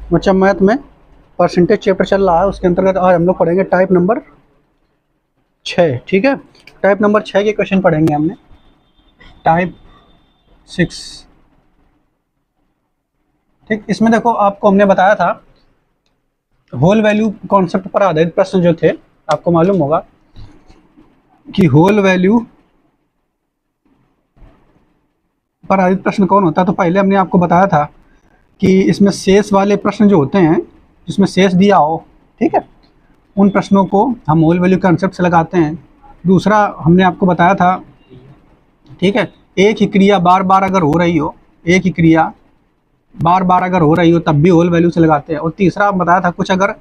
बच्चा मैथ में percentage chapter चल रहा है, उसके अंतर्गत आज हम लोग पढ़ेंगे टाइप नंबर 6। ठीक है, टाइप नंबर 6 के क्वेश्चन पढ़ेंगे हमने। टाइप 6, ठीक। इसमें देखो आपको हमने बताया था होल वैल्यू कॉन्सेप्ट पर आधारित प्रश्न जो थे, आपको मालूम होगा कि होल वैल्यू पर आधारित प्रश्न कौन होता है। तो पहले हमने आपको बताया था कि इसमें शेष वाले प्रश्न जो होते हैं, जिसमें शेष दिया हो, ठीक है, उन प्रश्नों को हम होल वैल्यू कॉन्सेप्ट से लगाते हैं। दूसरा हमने आपको बताया था, ठीक है, एक ही क्रिया बार बार अगर हो रही हो, एक ही क्रिया बार बार अगर हो रही हो तब भी होल वैल्यू से लगाते हैं। और तीसरा बताया था कुछ अगर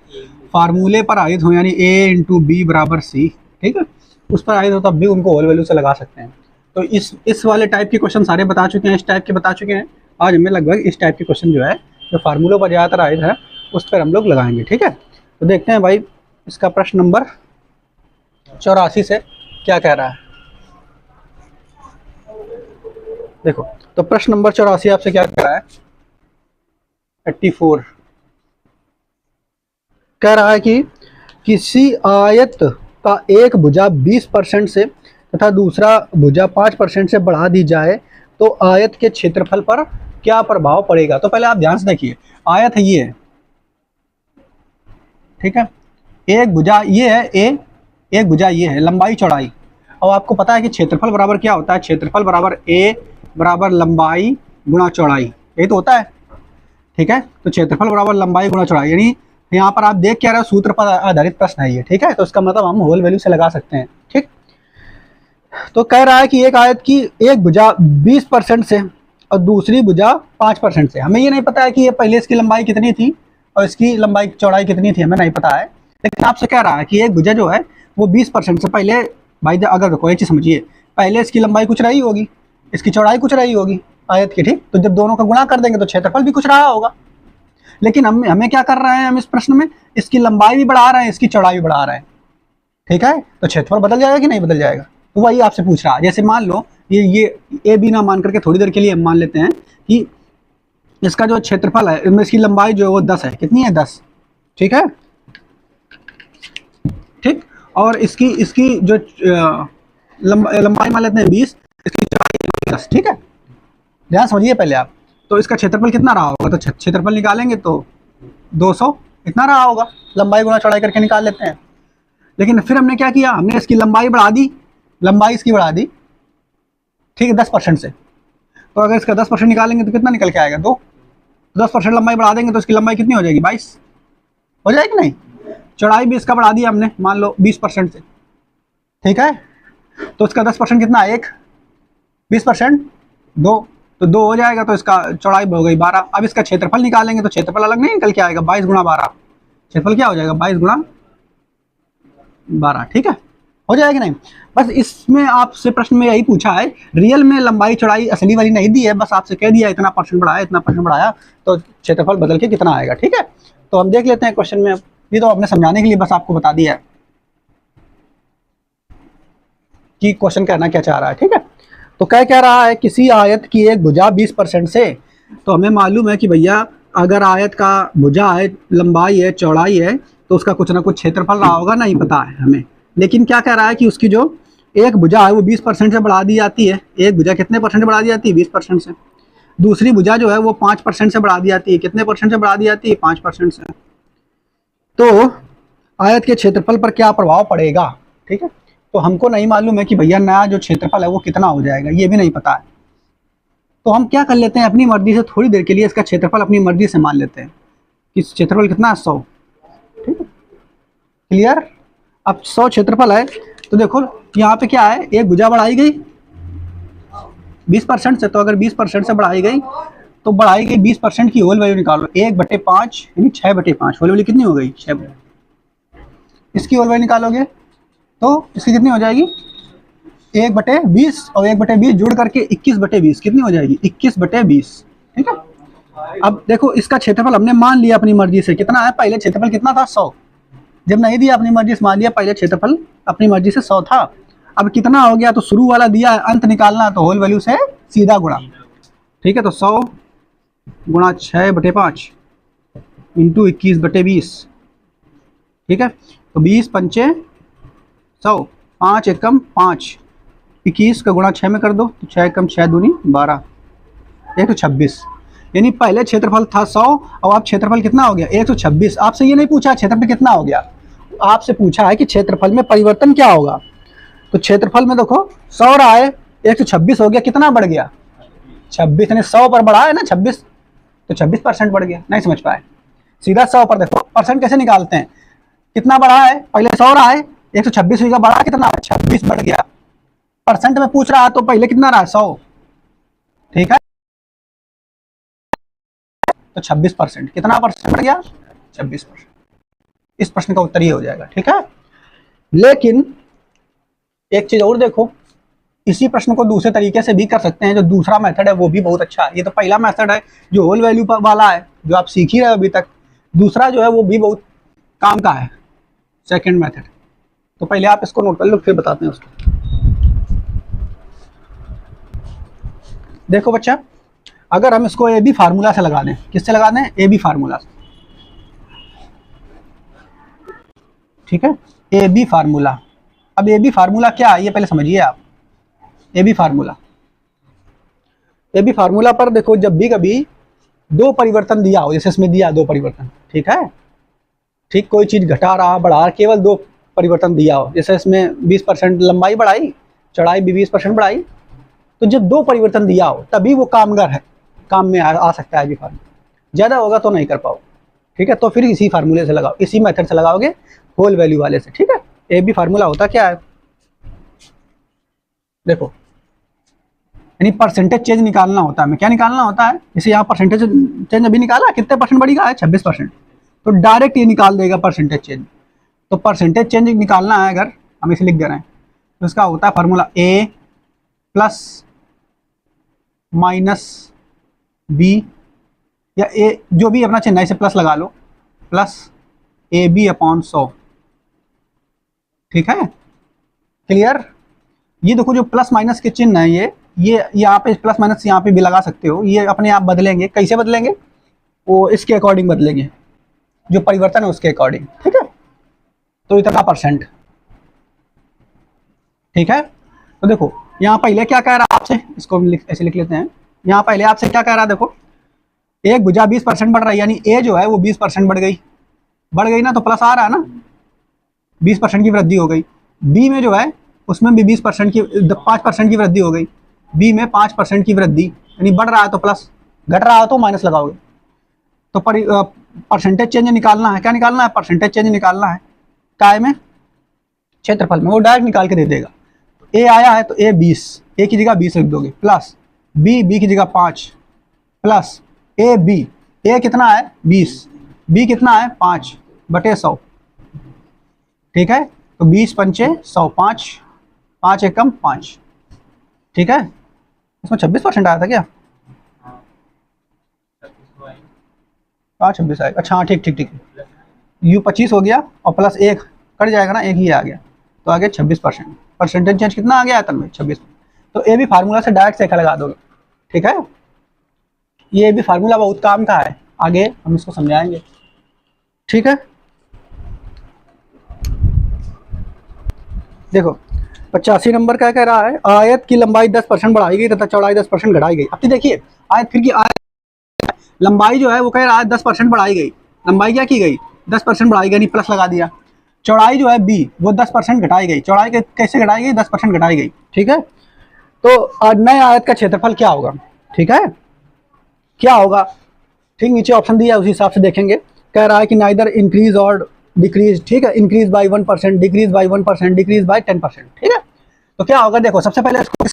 फार्मूले पर आधारित हो, यानी a इंटू बी बराबर सी, ठीक है, उस पर आधारित हो तब भी उनको होल वैल्यू से लगा सकते हैं। तो इस वाले टाइप के क्वेश्चन सारे बता चुके हैं, इस टाइप के बता चुके हैं। आज हमें लगभग इस टाइप के क्वेश्चन जो है, जो फार्मूलों पर ज़्यादातर आधारित है, उस पर हम लोग लगाएंगे। ठीक है, तो देखते हैं भाई इसका प्रश्न नंबर 84 से क्या कह रहा है। देखो, तो प्रश्न नंबर 84 आपसे क्या कह रहा है। 84 कह रहा है कि किसी आयत का एक भुजा 20% से तथा दूसरा भुजा 5% से बढ़ा दी जाए तो आयत के क्षेत्रफल पर क्या प्रभाव पड़ेगा। तो पहले आप ध्यान से देखिए, आयत है ये, ठीक है, एक भुजा ये है ए, एक भुजा ये है, लंबाई चौड़ाई। और आपको पता है कि क्षेत्रफल बराबर क्या होता है, क्षेत्रफल बराबर ए बराबर लंबाई गुणा चौड़ाई, यही तो होता है। ठीक है, तो क्षेत्रफल बराबर लंबाई गुणा चौड़ाई, यानी यहाँ पर आप देख क्या रहे हो, सूत्र पर आधारित प्रश्न है ये। ठीक है, तो इसका मतलब हम होल वैल्यू से लगा सकते हैं। ठीक, तो कह रहा है कि एक आयत की एक भुजा 20% से और दूसरी भुजा 5% से। हमें ये नहीं पता है कि ये पहले इसकी लंबाई कितनी थी और इसकी लंबाई चौड़ाई कितनी थी, हमें नहीं पता है। लेकिन आपसे कह रहा है कि एक भुजा जो है वो 20% से पहले, भाई अगर कोई चीज़ समझिए, पहले इसकी लंबाई कुछ रही होगी, इसकी चौड़ाई कुछ रही होगी आयत की, ठीक, तो जब दोनों का गुणा कर देंगे तो क्षेत्रफल भी कुछ रहा होगा। लेकिन हमें क्या कर रहे हैं, हम इस प्रश्न में इसकी लंबाई भी बढ़ा रहे हैं, इसकी चौड़ाई भी बढ़ा रहे हैं। ठीक है, तो क्षेत्रफल बदल जाएगा कि नहीं बदल जाएगा, तो वही आपसे पूछ रहा है। जैसे मान लो ये ए बी ना मान करके थोड़ी देर के लिए हम मान लेते हैं कि इसका जो क्षेत्रफल है, इसमें इसकी लंबाई जो है वो 10 है। कितनी है, 10। ठीक है, ठीक, और इसकी जो लंबाई मान लेते हैं 20, इसकी चौड़ाई 10। ठीक है, ध्यान समझिए पहले आप। तो इसका क्षेत्रफल कितना रहा होगा, तो क्षेत्रफल निकालेंगे तो 200 इतना रहा होगा, लंबाई गुणा चौड़ाई करके निकाल लेते हैं। लेकिन फिर हमने क्या किया, हमने इसकी लंबाई बढ़ा दी, लंबाई इसकी बढ़ा दी, ठीक है, 10% से। तो अगर इसका 10% निकालेंगे तो कितना निकल के आएगा, 2। 10% लंबाई बढ़ा देंगे तो इसकी लंबाई कितनी हो जाएगी, 22 हो जाएगी नहीं। चौड़ाई भी इसका बढ़ा दिया हमने, मान लो 20% से। ठीक है, तो इसका 10% कितना है, 1, 20% 2, तो 2 हो जाएगा, तो इसका चौड़ाई हो गई 12। अब इसका क्षेत्रफल निकालेंगे तो क्षेत्रफल अलग नहीं निकल के आएगा, 22 गुणा 12, क्षेत्रफल क्या हो जाएगा, 22 गुणा 12। ठीक है, हो जाएगा नहीं। बस इसमें आपसे प्रश्न में यही पूछा है, रियल में लंबाई चौड़ाई असली वाली नहीं दी है, बस आपसे कह दिया इतना % बढ़ाया, इतना % बढ़ाया तो क्षेत्रफल बदल के कितना आएगा। ठीक है, तो हम देख लेते हैं क्वेश्चन में। ये तो आपने समझाने के लिए बस आपको बता दिया है कि क्वेश्चन कहना क्या चाह रहा है। ठीक है, तो कह रहा है किसी आयत की एक भुजा 20% से, तो हमें मालूम है कि भैया अगर आयत का भुजा है, लंबाई है, चौड़ाई है, तो उसका कुछ ना कुछ क्षेत्रफल रहा होगा, नहीं पता है हमें। लेकिन क्या कह रहा है कि उसकी जो एक भुजा है वो 20% से बढ़ा दी जाती है। एक भुजा कितने % बढ़ा दी जाती है, 20% से। दूसरी भुजा जो है वो 5% से बढ़ा दी जाती है। कितने % से बढ़ा दी जाती है, 5% से। तो आयत के क्षेत्रफल पर क्या प्रभाव पड़ेगा। ठीक है, तो हमको नहीं मालूम है कि भैया नया जो क्षेत्रफल है वो कितना हो जाएगा, ये भी नहीं पता है। तो हम क्या कर लेते हैं, अपनी मर्जी से थोड़ी देर के लिए इसका क्षेत्रफल अपनी मर्जी से मान लेते हैं कि क्षेत्रफल कितना है, 100। ठीक है, क्लियर। अब 100 क्षेत्रफल है, तो देखो यहाँ पे क्या है, एक भुजा बढ़ाई गई 20% से, तो अगर 20% से बढ़ाई गई तो बढ़ाई गई 20% की होल वैल्यू निकालो, 1/5 यानी 6/5, होल वैल्यू कितनी हो गई, 6। इसकी होल वैल्यू निकालोगे तो इसकी कितनी हो जाएगी, 1/20, और 1/20 जोड़ करके 21/20 कितनी हो जाएगी, 21/20। ठीक है, अब देखो इसका क्षेत्रफल हमने मान लिया अपनी मर्जी से, कितना है, पहले क्षेत्रफल कितना था, 100। जब नहीं दिया अपनी मर्जी से मान लिया, पहले क्षेत्रफल अपनी मर्जी से 100 था। अब कितना हो गया, तो शुरू वाला दिया है, अंत निकालना, तो होल वैल्यू से सीधा गुणा। ठीक है, तो 100 गुणा 6/5 इंटू 21/20, ठीक है। तो 20 पंचे 100, 5 एकम 5, 21 का गुणा 6 में कर दो तो 6 एकम 6 दूनी 12, 126। यानी पहले क्षेत्रफल था 100 और अब क्षेत्रफल कितना हो गया 126। आपसे ये नहीं पूछा क्षेत्रफल कितना हो गया, आपसे पूछा है कि क्षेत्रफल में परिवर्तन क्या होगा। तो क्षेत्रफल में देखो 100 रहा है 126 हो गया, कितना बढ़ गया 26, यानी 100 पर बढ़ा है ना 26, तो 26% बढ़ गया। नहीं समझ पाए, सीधा 100 पर देखो परसेंट कैसे निकालते हैं, कितना बढ़ा है, पहले 100 रहा है 126 होगा, बढ़ा कितना 26 बढ़ गया। परसेंट में पूछ रहा है तो पहले कितना रहा 100, ठीक है, तो 26%, कितना परसेंट बढ़ गया 26%। इस प्रश्न का उत्तर ये हो जाएगा, ठीक है। लेकिन एक चीज और देखो, इसी प्रश्न को दूसरे तरीके से भी कर सकते हैं। जो दूसरा मेथड है वो भी बहुत अच्छा है। ये तो पहला मेथड है जो होल वैल्यू वाला है, जो आप सीख ही रहे हो अभी तक। दूसरा जो है वो भी बहुत काम का है, सेकंड मेथड। तो पहले आप इसको नोट कर लो, फिर बताते हैं उसको। देखो बच्चा, अगर हम इसको ए बी फार्मूला से लगा दें, किससे लगा दें, ए बी फार्मूला से, ठीक है, ए बी फार्मूला। अब ए बी फार्मूला क्या है ये पहले समझिए आप। A B formula, A B formula पर देखो, जब भी कभी दो परिवर्तन दिया हो, जैसे इसमें दिया दो परिवर्तन, ठीक है, ठीक, कोई चीज घटा रहा बढ़ा रहा, केवल दो परिवर्तन दिया हो, जैसे इसमें 20% लंबाई बढ़ाई, चौड़ाई भी 20% बढ़ाई, तो जब दो परिवर्तन दिया हो तभी वो कामगार है, काम में आ सकता है ए बी फार्मूला। ज्यादा होगा तो नहीं कर पाओ, ठीक है। तो फिर इसी फार्मूले से लगाओ, इसी मेथड से लगाओगे, होल वैल्यू वाले से, ठीक है। ए बी फार्मूला होता क्या है, देखो, यानी परसेंटेज चेंज निकालना होता है। हमें क्या निकालना होता है, जैसे यहाँ परसेंटेज चेंज अभी निकाला, कितने परसेंट बढ़ेगा है 26%, तो डायरेक्ट ये निकाल देगा परसेंटेज चेंज। तो परसेंटेज चेंज निकालना है, अगर हम इसे लिख दे रहे हैं तो इसका होता है फार्मूला ए प्लस माइनस बी, या ए जो भी अपना चिन्ह है इसे प्लस लगा लो, प्लस ए बी अपॉन 100, ठीक है, क्लियर। ये देखो जो प्लस माइनस के चिन्ह है, ये यहाँ पे प्लस माइनस यहाँ पे भी लगा सकते हो, ये अपने आप बदलेंगे। कैसे बदलेंगे, वो इसके अकॉर्डिंग बदलेंगे, जो परिवर्तन है उसके अकॉर्डिंग, ठीक है। तो इतना परसेंट, ठीक है। तो देखो यहाँ पहले क्या कह रहा है आपसे, इसको ऐसे लिख लेते हैं। यहाँ पहले आपसे क्या कह रहा है, देखो, एक भुजा 20% बढ़ रहा है, यानी ए जो है वो 20% बढ़ गई ना, तो प्लस आ रहा है ना, 20% की वृद्धि हो गई। बी में जो है उसमें भी 20% की 5% की वृद्धि हो गई, बी में 5% की वृद्धि, यानी बढ़ रहा है तो प्लस, घट रहा है तो माइनस लगाओगे। तो परसेंटेज चेंज निकालना है, क्या निकालना है, परसेंटेज चेंज निकालना है, काय में, क्षेत्रफल में, वो डायरेक्ट निकाल के दे देगा। ए आया है तो ए 20, ए की जगह 20 लिख दोगे, प्लस बी की जगह 5, प्लस ए कितना है 20, बी कितना है 5/100, ठीक है। तो 20 पंचे 100, 5 एकम 5, ठीक है। इसमें 26% आया था क्या, 26 आएगा, अच्छा हाँ, ठीक, यू 25 हो गया और प्लस 1 कट जाएगा ना, एक ही आ गया, तो आगे 26%। परसेंटेज चेंज कितना आ गया आयतन में 26। तो ए भी फार्मूला से डायरेक्ट से लगा दोगे, ठीक है। ये भी फार्मूला बहुत काम का है, आगे हम इसको समझाएंगे, ठीक है। देखो 85 नंबर क्या कह रहा है, आयत की लंबाई 10% बढ़ाई गई तथा चौड़ाई 10% घटाई गई। अब तो देखिए आयत फिर की आयत लंबाई जो है वो कह रहा है 10% बढ़ाई गई, लंबाई क्या की गई 10% बढ़ाई गई, नहीं प्लस लगा दिया। चौड़ाई जो है बी वो 10% घटाई गई, चौड़ाई कैसे घटाई गई 10% घटाई गई, ठीक है। तो नए आयत का क्षेत्रफल क्या होगा, ठीक है, क्या होगा, ठीक, नीचे ऑप्शन दिया है उसी हिसाब से देखेंगे। कह रहा है कि नाइदर इंक्रीज और डिक्रीज, ठीक है, increase by 1%, decrease by 1%, decrease by 10%, ठीक है। तो क्या होगा, देखो सबसे पहले इसको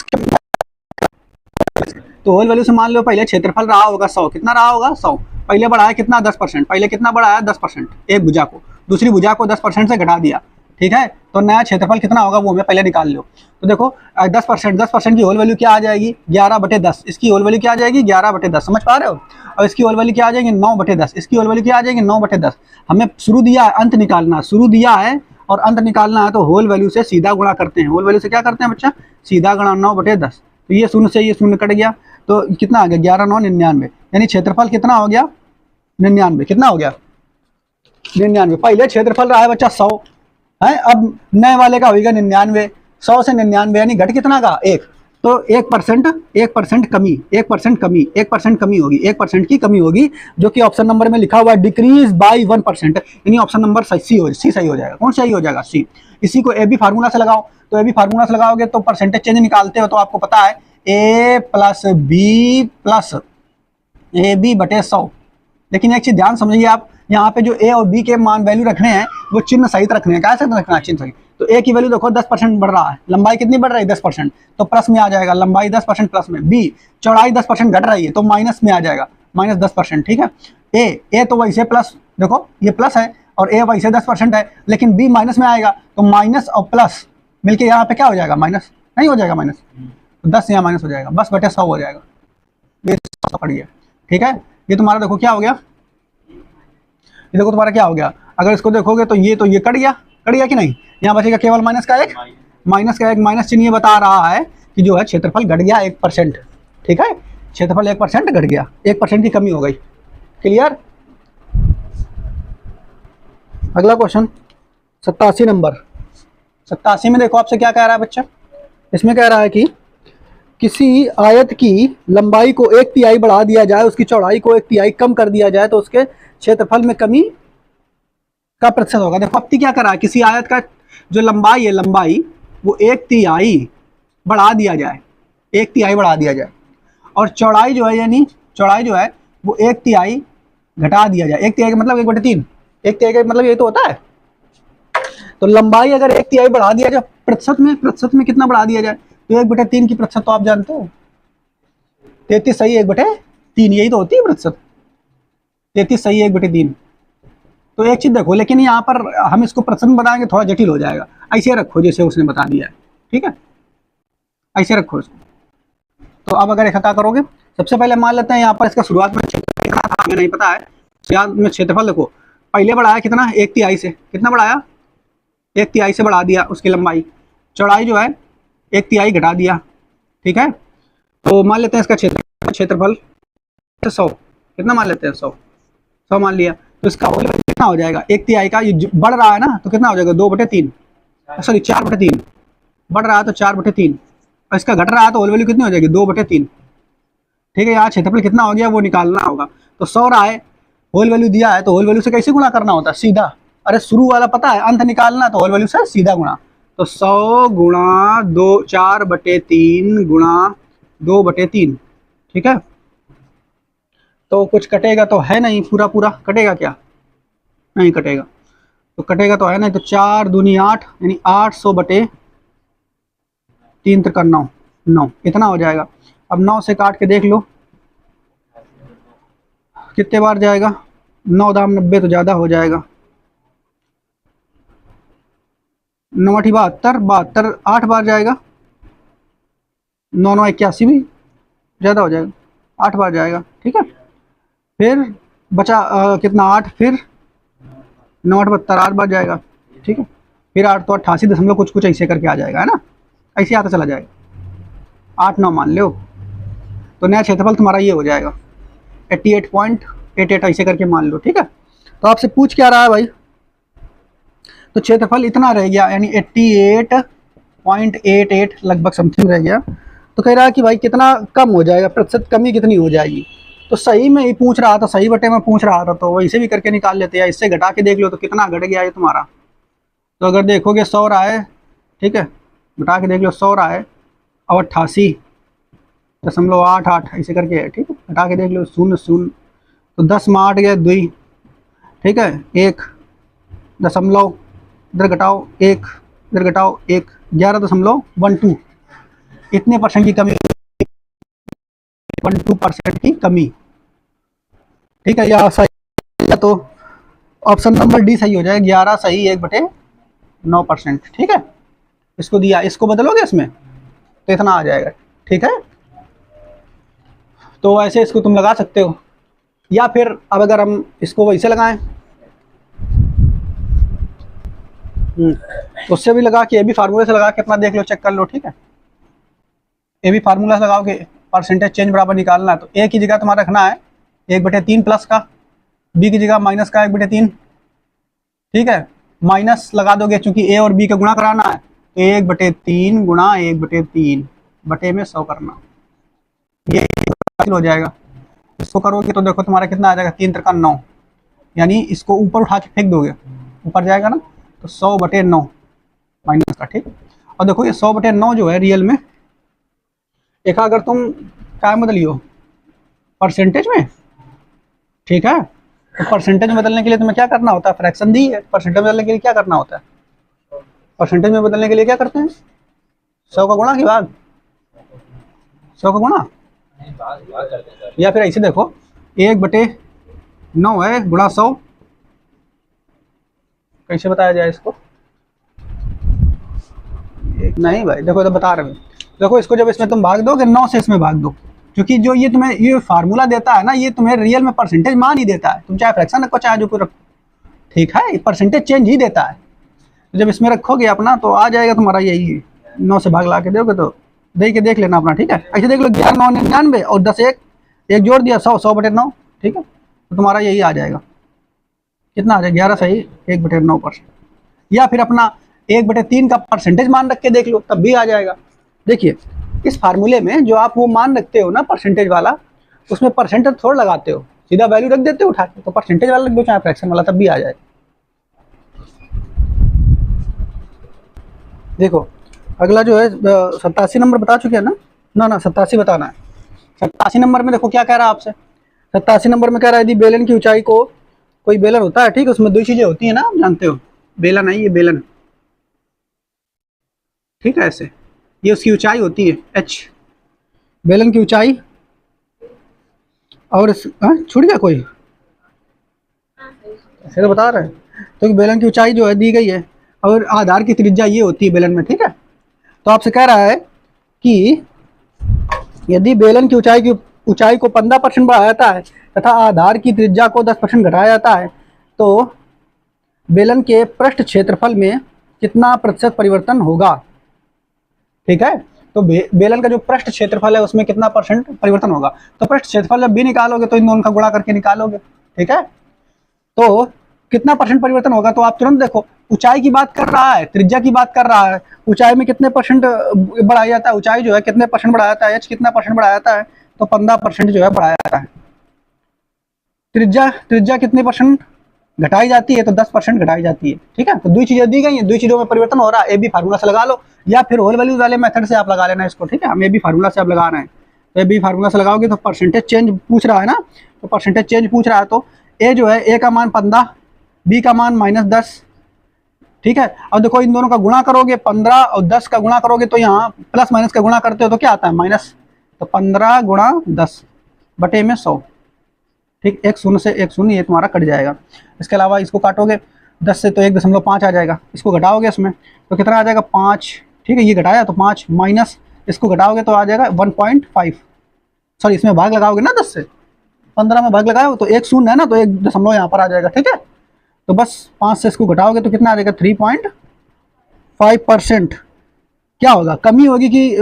तो होल वैल्यू से मान लो पहले क्षेत्रफल रहा होगा 100, कितना रहा होगा 100, पहले बढ़ाया कितना 10%, पहले कितना बढ़ाया 10%, एक भुजा को, दूसरी भुजा को 10% से घटा दिया, ठीक है। तो नया क्षेत्रफल कितना होगा वो हमें पहले निकाल लो। तो देखो 10% की होल वैल्यू क्या आ जाएगी 11/10, इसकी होल वैल्यू क्या आ जाएगी 11/10, समझ पा रहे हो। और इसकी होल वैल्यू क्या आ जाएगी 9/10, इसकी होल वैल्यू क्या आ जाएगी 9/10। हमें शुरू दिया है अंत निकालना, शुरू दिया है और अंत निकालना है, तो होल वैल्यू से सीधा गुणा करते हैं। होल वैल्यू से क्या करते हैं बच्चा, सीधा गुणा 9/10। तो ये शून्य से ये शून्य कट गया, तो कितना आ गया 11 9 99, यानी क्षेत्रफल कितना हो गया 99, कितना हो गया 99। पहले क्षेत्रफल रहा है बच्चा 100 है, अब नए वाले का होगा 99। 100 से 99 यानी घट कितना का 1। तो 1% 1% कमी, 1% कमी, 1% कमी होगी, 1% की कमी होगी, जो कि ऑप्शन नंबर में लिखा हुआ है डिक्रीज बाय 1%, यानी ऑप्शन नंबर सी सही हो जाएगा। कौन सही हो जाएगा? सी। इसी को ए बी फार्मूला से लगाओ, तो ए बी फार्मूला से लगाओगे तो परसेंटेज चेंज निकालते हो तो आपको पता है A plus B plus A B बटे 100। लेकिन एक चीज ध्यान समझिए आप, यहाँ पे जो ए और बी के मान वैल्यू रखने हैं वो चिन्ह सहित रखने हैं। कैसे रखना है? चिन्ह सहित। तो ए की वैल्यू देखो 10% बढ़ रहा है, लंबाई कितनी बढ़ रही है? 10%, तो प्लस में आ जाएगा, लंबाई 10% प्लस में। बी चौड़ाई 10% घट रही है तो माइनस में आ जाएगा, माइनस 10%। ठीक है। ए तो वैसे प्लस, देखो ये प्लस है और ए वैसे 10% है, लेकिन बी माइनस में आएगा तो माइनस और प्लस मिलके यहाँ पे क्या हो जाएगा? माइनस। नहीं हो जाएगा माइनस, तो 10 यहाँ माइनस हो जाएगा, बस बटे 100 हो जाएगा। ये पढ़िए। ठीक है। ये तुम्हारा देखो क्या हो गया, ये देखो तुम्हारा क्या हो गया। अगर इसको देखोगे तो ये कट गया कि नहीं? यहाँ बचेगा केवल माइनस का एक, माइनस चिन्ह ये बता रहा है कि जो है क्षेत्रफल घट गया 1%। ठीक है, क्षेत्रफल 1% घट गया, 1% की कमी हो गई। क्लियर? अगला क्वेश्चन 87 नंबर। 87 में देखो आपसे क्या कह रहा है बच्चा, इसमें कह रहा है कि किसी आयत की लंबाई को 1/3 बढ़ा दिया जाए, उसकी चौड़ाई को 1/3 कम कर दिया जाए तो उसके क्षेत्रफल में कमी का प्रतिशत होगा। देखो अब क्या कर रहा है, किसी आयत का जो लंबाई है, लंबाई वो 1/3 बढ़ा दिया जाए, 1/3 बढ़ा दिया जाए, और चौड़ाई जो है, यानी चौड़ाई जो है वो 1/3 घटा दिया जाए। 1/3 का मतलब 1/3, 1/3 का मतलब ये तो होता है। तो लंबाई अगर 1/3 बढ़ा दिया जाए प्रतिशत में कितना बढ़ा दिया जाए, तो 1/3 की प्रतिशत तो आप जानते हो, 33 सही 1/3, यही तो होती है प्रतिशत, 33 सही 1/3। तो एक चीज देखो, लेकिन यहाँ पर हम इसको प्रश्न बनाएंगे थोड़ा जटिल हो जाएगा। ऐसे रखो जैसे उसने बता दिया है। ठीक है, ऐसे रखो इसको। तो अब अगर क्या करोगे, सबसे पहले मान लेते हैं यहाँ पर इसका शुरुआत में क्षेत्रफल कितना था हमें नहीं पता है। याद में क्षेत्रफल देखो, पहले बढ़ाया कितना, 1/3 से, कितना बढ़ाया? 1/3 से बढ़ा दिया उसकी लंबाई। चौड़ाई जो है 1/3 घटा दिया। ठीक है, तो मान लेते हैं इसका क्षेत्रफल 100, कितना मान लेते हैं? 100 मान लिया। तो इसका होल वैल्यू कितना हो जाएगा? 1/3 का, ये बढ़ रहा है ना, तो कितना हो जाएगा? 2/3, सॉरी 4/3। बढ़ रहा है तो 4/3, और इसका घट रहा है तो होल वैल्यू कितनी हो जाएगी? 2/3। ठीक है, यहाँ क्षेत्रफल कितना हो गया वो निकालना होगा। तो 100 रहा है, होल वैल्यू दिया है, तो होल वैल्यू से कैसे गुणा करना होता है? सीधा। अरे शुरू वाला पता है, अंत निकालना, तो होल वैल्यू से सीधा गुणा। तो 100 गुणा 4/3 गुणा 2/3। ठीक है, तो कुछ कटेगा तो है नहीं, पूरा पूरा कटेगा क्या? नहीं कटेगा। तो कटेगा तो है नहीं, तो 4 दूनी 8, यानी 800/3 का 9 इतना हो जाएगा। अब 9 से काट के देख लो कितने बार जाएगा? 9 दाम 90 तो ज़्यादा हो जाएगा। 9 8 72, 8 बार जाएगा। 9 9 81 भी ज़्यादा हो जाएगा, 8 बार जाएगा। ठीक है, फिर बचा कितना? 8, फिर 9 8 72, 8 बार जाएगा। ठीक है, फिर 8 तो 88 दशमलव कुछ ऐसे करके आ जाएगा, है ना? ऐसे आता चला जाएगा। 8 9 मान लो, तो नया क्षेत्रफल तुम्हारा ये हो जाएगा 88.88 ऐसे करके मान लो। ठीक है, तो आपसे पूछ क्या रहा है भाई? तो क्षेत्रफल इतना रह गया, यानी 88.88 लगभग समथिंग रह गया। तो कह रहा है कि भाई कितना कम हो जाएगा, प्रतिशत कमी कितनी हो जाएगी? तो सही में ही पूछ रहा था, सही बटे में पूछ रहा था, तो वैसे भी करके निकाल लेते हैं। इससे घटा के देख लो तो कितना घट गया है तुम्हारा। तो अगर देखोगे 100 रहा है, ठीक है, घटा के देख लो 100 रहा है और 88.88 ऐसे करके है। ठीक है, घटा के देख लो 0 0, तो 10 में 8 गया 2। ठीक है, 1 दशमलव इधर घटाओ 1, इधर घटाओ 1, 11.12 इतने परसेंट की कमी, 12% की कमी। ठीक है, या सही है तो ऑप्शन नंबर डी सही हो जाएगा, 11 सही 1/9%। ठीक है, इसको दिया, इसको बदलोगे इसमें तो इतना आ जाएगा। ठीक है, तो ऐसे इसको तुम लगा सकते हो, या फिर अब अगर हम इसको वैसे लगाएं तो उससे भी लगा के, ए बी फार्मूले से लगा के अपना देख लो, चेक कर लो। ठीक है, ए बी फार्मूला से लगाओगे, परसेंटेज चेंज बराबर निकालना है, तो ए की जगह तुम्हारा रखना है 1/3 प्लस का, बी की जगह माइनस का 1/3, ठीक है, माइनस लगा दोगे क्योंकि ए और बी का गुणा कराना है, तो 1/3 गुणा 1/3 बटे में 100 करना, ये हो जाएगा। इसको करोगे तो देखो तुम्हारा कितना आ जाएगा, 3 त्रिका 9, यानी इसको ऊपर उठा के फेंक दोगे, ऊपर जाएगा ना, तो 100/9 माइनस का। ठीक, और देखो ये 100/9 जो है रियल में, एक अगर तुम क्या बदलियो परसेंटेज में, ठीक है, तो परसेंटेज में बदलने के लिए तुम्हें क्या करना होता है, फ्रैक्शन दी है, परसेंटेज में बदलने के लिए क्या करना होता है, परसेंटेज में बदलने के लिए क्या करते हैं, 100 का गुणा की भाग, 100 का गुणा, या फिर ऐसे देखो 1/9 है गुणा 100, कैसे बताया जाए इसको, नहीं भाई देखो तो बता रहे हैं, देखो इसको जब इसमें तुम भाग दोगे 9 से इसमें भाग दो, क्योंकि जो ये तुम्हें ये फार्मूला देता है ना, ये तुम्हें रियल में परसेंटेज मान ही देता है, तुम चाहे फ्रैक्शन रखो चाहे जो कुछ रखो, ठीक है, परसेंटेज चेंज ही देता है। तो जब इसमें रखोगे अपना तो आ जाएगा तुम्हारा यही, 9 से भाग ला के दोगे तो दे के देख लेना अपना, ठीक है, ऐसे देख लो 11/9 और 10 एक जोड़ दिया 100/9, ठीक है, तो तुम्हारा यही आ जाएगा, कितना आ जाएगा 11 सही 1/9%, या फिर अपना 1/3 का परसेंटेज मान रख के देख लो तब भी आ जाएगा। देखिए इस फार्मूले में जो आप वो मान रखते हो ना परसेंटेज वाला, उसमें परसेंटेज थोड़ा लगाते हो, सीधा वैल्यू रख देते हो उठा के, तो परसेंटेज वाला रख दो चाहे फ्रैक्शन वाला, तब भी आ जाएगा। देखो अगला जो है 87 नंबर बता चुके हैं ना, ना 87 बताना है। 87 नंबर में देखो क्या कह रहा है आपसे, 87 नंबर में कह रहा है यदि बेलन की ऊंचाई को, कोई बेलन होता है, ठीक है, उसमें 2 चीजें होती है ना, आप जानते हो, बेलन है ये बेलन, ठीक है, ऐसे ये उसकी ऊंचाई होती है h, बेलन की ऊंचाई, और छूट गया कोई, ऐसे तो बता रहे हैं, तो बेलन की ऊंचाई जो है दी गई है और आधार की त्रिज्या ये होती है बेलन में, ठीक है। तो आपसे कह रहा है कि यदि बेलन की ऊंचाई को 15% बढ़ाया जाता है तथा आधार की त्रिज्या को 10% घटाया जाता है, तो बेलन के पृष्ठ क्षेत्रफल में कितना प्रतिशत परिवर्तन होगा, ठीक है। तो बेलन का जो पृष्ठ क्षेत्रफल है उसमें कितना परसेंट परिवर्तन होगा, तो पृष्ठ क्षेत्रफल जब भी निकालोगे तो इन दोनों का गुणा करके निकालोगे, ठीक है, तो कितना परसेंट परिवर्तन होगा, तो आप तुरंत देखो ऊंचाई की बात कर रहा है, त्रिज्या की बात कर रहा है, ऊंचाई में कितने परसेंट बढ़ाया जाता है, ऊंचाई जो है कितने परसेंट बढ़ाया जाता है, एच कितना परसेंट बढ़ाया जाता है, तो 15% जो है बढ़ाया जाता है। त्रिज्या कितने परसेंट घटाई जाती है, तो 10% घटाई जाती है, ठीक है। तो 2 चीजें दी गई हैं, 2 चीजों में परिवर्तन हो रहा है, ए बी फार्मूला से लगा लो या फिर होल वैल्यूज वाले मेथड से आप लगा लेना इसको, ठीक है, हम ए बी फार्मूला से आप लगा रहे हैं, तो ए बी फार्मूला से लगाओगे तो परसेंटेज चेंज पूछ रहा है ना, तो परसेंटेज चेंज पूछ रहा है, तो ए जो है ए का मान 15, बी का मान -10, ठीक है। अब देखो इन दोनों का गुणा करोगे, 15 और 10 का गुणा करोगे तो यहाँ प्लस माइनस का गुणा करते हो तो क्या आता है माइनस, तो 15 गुणा 10 बटे में 100, ठीक, 1 0 से 1 0 ये तुम्हारा कट जाएगा। इसके अलावा इसको काटोगे 10 से तो 1.5 आ जाएगा, इसको घटाओगे इसमें तो कितना आ जाएगा 5, ठीक है, ये घटाया तो 5 माइनस इसको घटाओगे तो आ जाएगा 1.5, सॉरी इसमें भाग लगाओगे ना 10 से 15 में भाग लगाओ तो 1 0 है ना, तो 1 यहाँ पर आ जाएगा, ठीक है। तो बस 5 से इसको घटाओगे तो कितना आ जाएगा 3.5%, क्या होगा, कमी होगी कि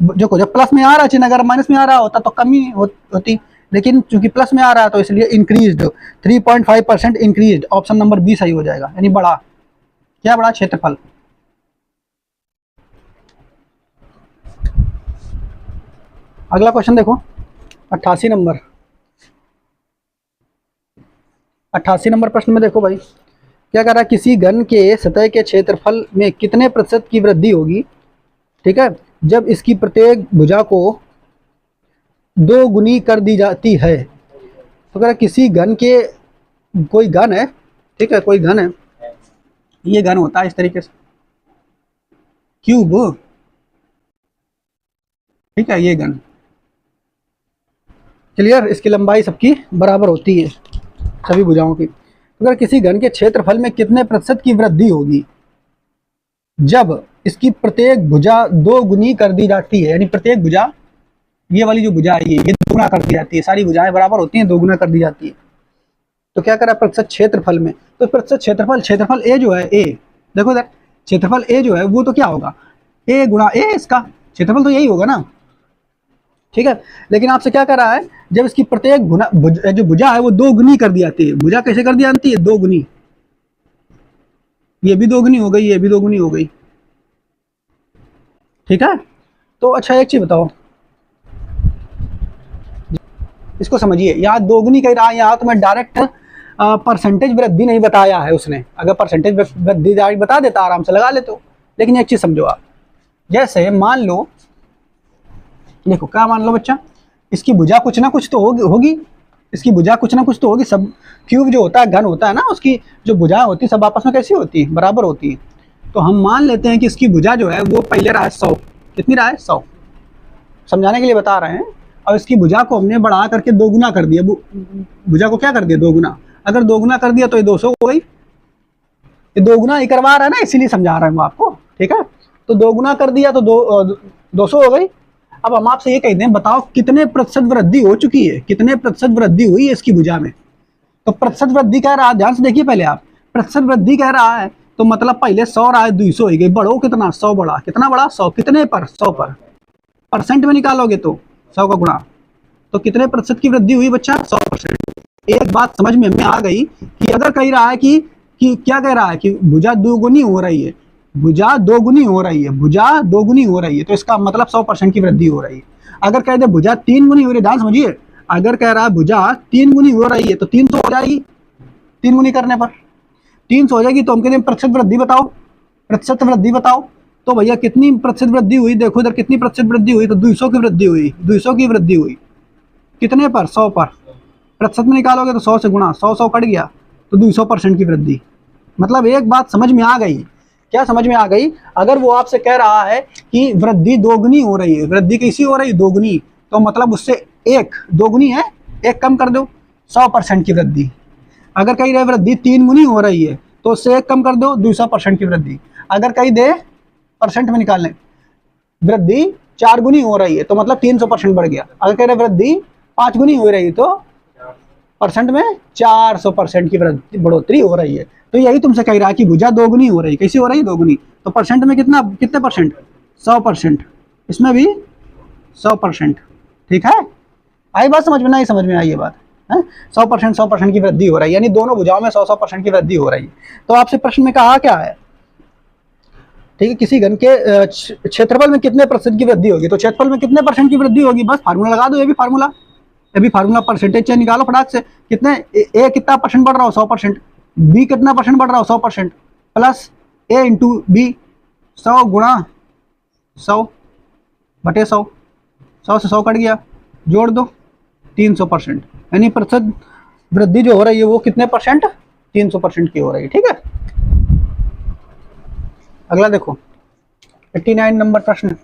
जो जब प्लस में आ रहा है, अगर माइनस में आ रहा होता तो कमी होती, लेकिन चूंकि प्लस में आ रहा है तो इसलिए increased, 3.5% increased, option number B सही हो जाएगा, यानी बड़ा, क्या बड़ा क्षेत्रफल। अगला क्वेश्चन देखो 88 नंबर, 88 नंबर प्रश्न में देखो भाई क्या कह रहा है, किसी घन के सतह के क्षेत्रफल में कितने प्रतिशत की वृद्धि होगी, ठीक है, जब इसकी प्रत्येक भुजा को 2 गुनी कर दी जाती है। तो कह रहा किसी घन के, कोई घन है, ठीक है, कोई घन है, ये घन होता है इस तरीके से क्यूब, ठीक है, ये घन क्लियर, इसकी लंबाई सबकी बराबर होती है सभी भुजाओं की। तो अगर किसी घन के क्षेत्रफल में कितने प्रतिशत की वृद्धि होगी जब इसकी प्रत्येक भुजा 2 गुनी कर दी जाती है, यानी प्रत्येक भुजा, ये वाली जो भुजा है ये 2 गुना कर दी जाती है, सारी भुजाएं बराबर होती हैं 2 गुना कर दी जाती है। तो क्या करा प्रतिशत क्षेत्रफल में, तो प्रतिशत क्षेत्रफल ए जो है, ए देखो इधर क्षेत्रफल ए जो है वो तो क्या होगा, ए गुणा ए, इसका क्षेत्रफल तो यही होगा ना, ठीक है। लेकिन आपसे क्या कर रहा है, जब इसकी प्रत्येक जो भुजा है वो 2 गुनी कर दी जाती है, भुजा कैसे कर दी जाती है 2 गुनी, ये भी दोगुनी हो गई, ये भी दोगुनी हो गई। ठीक है, तो अच्छा एक चीज बताओ, इसको समझिए, यहाँ दोगुनी कह रहा है, यहाँ तो मैं डायरेक्ट परसेंटेज वृद्धि नहीं बताया है उसने। अगर परसेंटेज वृद्धि डायरेक्ट बता देता आराम से लगा लेते हो। लेकिन एक चीज समझो आप, जैसे मान लो, देखो क्या मान लो बच्चा, इसकी भुजा कुछ ना कुछ तो होगी, इसकी भुजा कुछ ना कुछ तो होगी। सब क्यूब जो होता है, घन होता है ना, उसकी जो भुजा होती है सब आपस में कैसी होती है, बराबर होती है। तो हम मान लेते हैं कि इसकी भुजा जो है वो पहले रहा है 100, कितनी रहा है 100, समझाने के लिए बता रहे हैं। और इसकी भुजा को हमने बढ़ा करके दोगुना कर दिया, भुजा को क्या कर दिया, दोगुना। अगर दोगुना कर दिया तो ये 200 हो गई, ये दोगुना ही करवा रहा है ना, इसीलिए समझा रहा हूँ आपको। ठीक है, तो दोगुना कर दिया तो 200 हो गई। अब हम आपसे ये कहते हैं, बताओ कितने प्रतिशत वृद्धि हो चुकी है, कितने प्रतिशत वृद्धि हुई है इसकी भुजा में। तो प्रतिशत वृद्धि कह रहा है, ध्यान से देखिए पहले आप, प्रतिशत वृद्धि कह रहा है तो मतलब पहले 100 रहा है, 200 हो गई, बढ़ो कितना, 100 बढ़ा, कितना बढ़ा 100, कितने पर 100 पर, परसेंट में निकालोगे तो 100 का गुणा, तो कितने प्रतिशत की वृद्धि हुई बच्चा, 100%। एक बात समझ में हमें आ गई कि अगर कह रहा है कि क्या कह रहा है कि भुजा दोगुनी हो रही है, भुजा दोगुनी हो रही है, भुजा दोगुनी हो रही है, तो इसका मतलब 100% की वृद्धि हो रही है। अगर कह दे भुजा 3 गुनी हो रही है, ध्यान समझिए, अगर कह रहा है भुजा 3 गुनी हो रही है तो 300 हो जाएगी, 3 गुनी करने पर 300 हो जाएगी। तो हम कहते हैं प्रतिशत वृद्धि बताओ, प्रतिशत वृद्धि बताओ। तो भैया कितनी प्रतिशत वृद्धि हुई, देखो इधर कितनी प्रतिशत वृद्धि हुई, तो 200 की वृद्धि हुई, 200 की वृद्धि हुई, कितने पर, 100 पर। प्रतिशत में निकालोगे तो 100 से गुणा, 100 कट गया तो 200% की वृद्धि। मतलब एक बात समझ में आ गई, क्या समझ में आ गई, अगर वो आपसे कह रहा है कि वृद्धि दोगुनी हो रही है, वृद्धि कैसी हो रही है, दोगुनी, तो मतलब उससे एक दोगुनी है, एक कम कर दो, 100% की वृद्धि। अगर कहीं रहे वृद्धि 3 गुनी हो रही है तो उससे एक कम कर दो, 200% की वृद्धि। अगर कहीं दे परसेंट में निकालने, वृद्धि 4 गुनी हो रही है तो मतलब 300% बढ़ गया। अगर कह रहे वृद्धि 5 गुनी हो रही है तो परसेंट में 400% की बढ़ोतरी हो रही है। तो यही तुमसे कह रहा है कि भुजा दोगुनी हो रही है, कैसी हो रही है, दोगुनी। तो परसेंट में कितना, कितने परसेंट, 100%, इसमें भी 100%। ठीक है, आई बात समझ में, नहीं समझ में आई ये बात है, 100% की वृद्धि हो रही है, यानी दोनों भुजाओं में 100% की वृद्धि हो रही है। तो आपसे प्रश्न में कहा क्या है, ठीक है, किसी घन के क्षेत्रफल में कितने प्रतिशत की वृद्धि होगी, तो क्षेत्रफल में कितने परसेंट की वृद्धि होगी, बस फार्मूला लगा दो, ये भी फार्मूला, ये भी फार्मूला, परसेंटेज चेंज निकालो फटाक से, कितने ए कितना परसेंट बढ़ रहा हो, 100%, बी कितना परसेंट बढ़ रहा हो, 100%, प्लस ए इंटू बी, 100 गुणा 100 बटे 100, 100 से 100 कट गया, जोड़ दो 300%, यानी प्रतिशत वृद्धि जो हो रही है वो कितने परसेंट, 300% की हो रही है। ठीक है, अगला देखो 89 नंबर प्रश्न,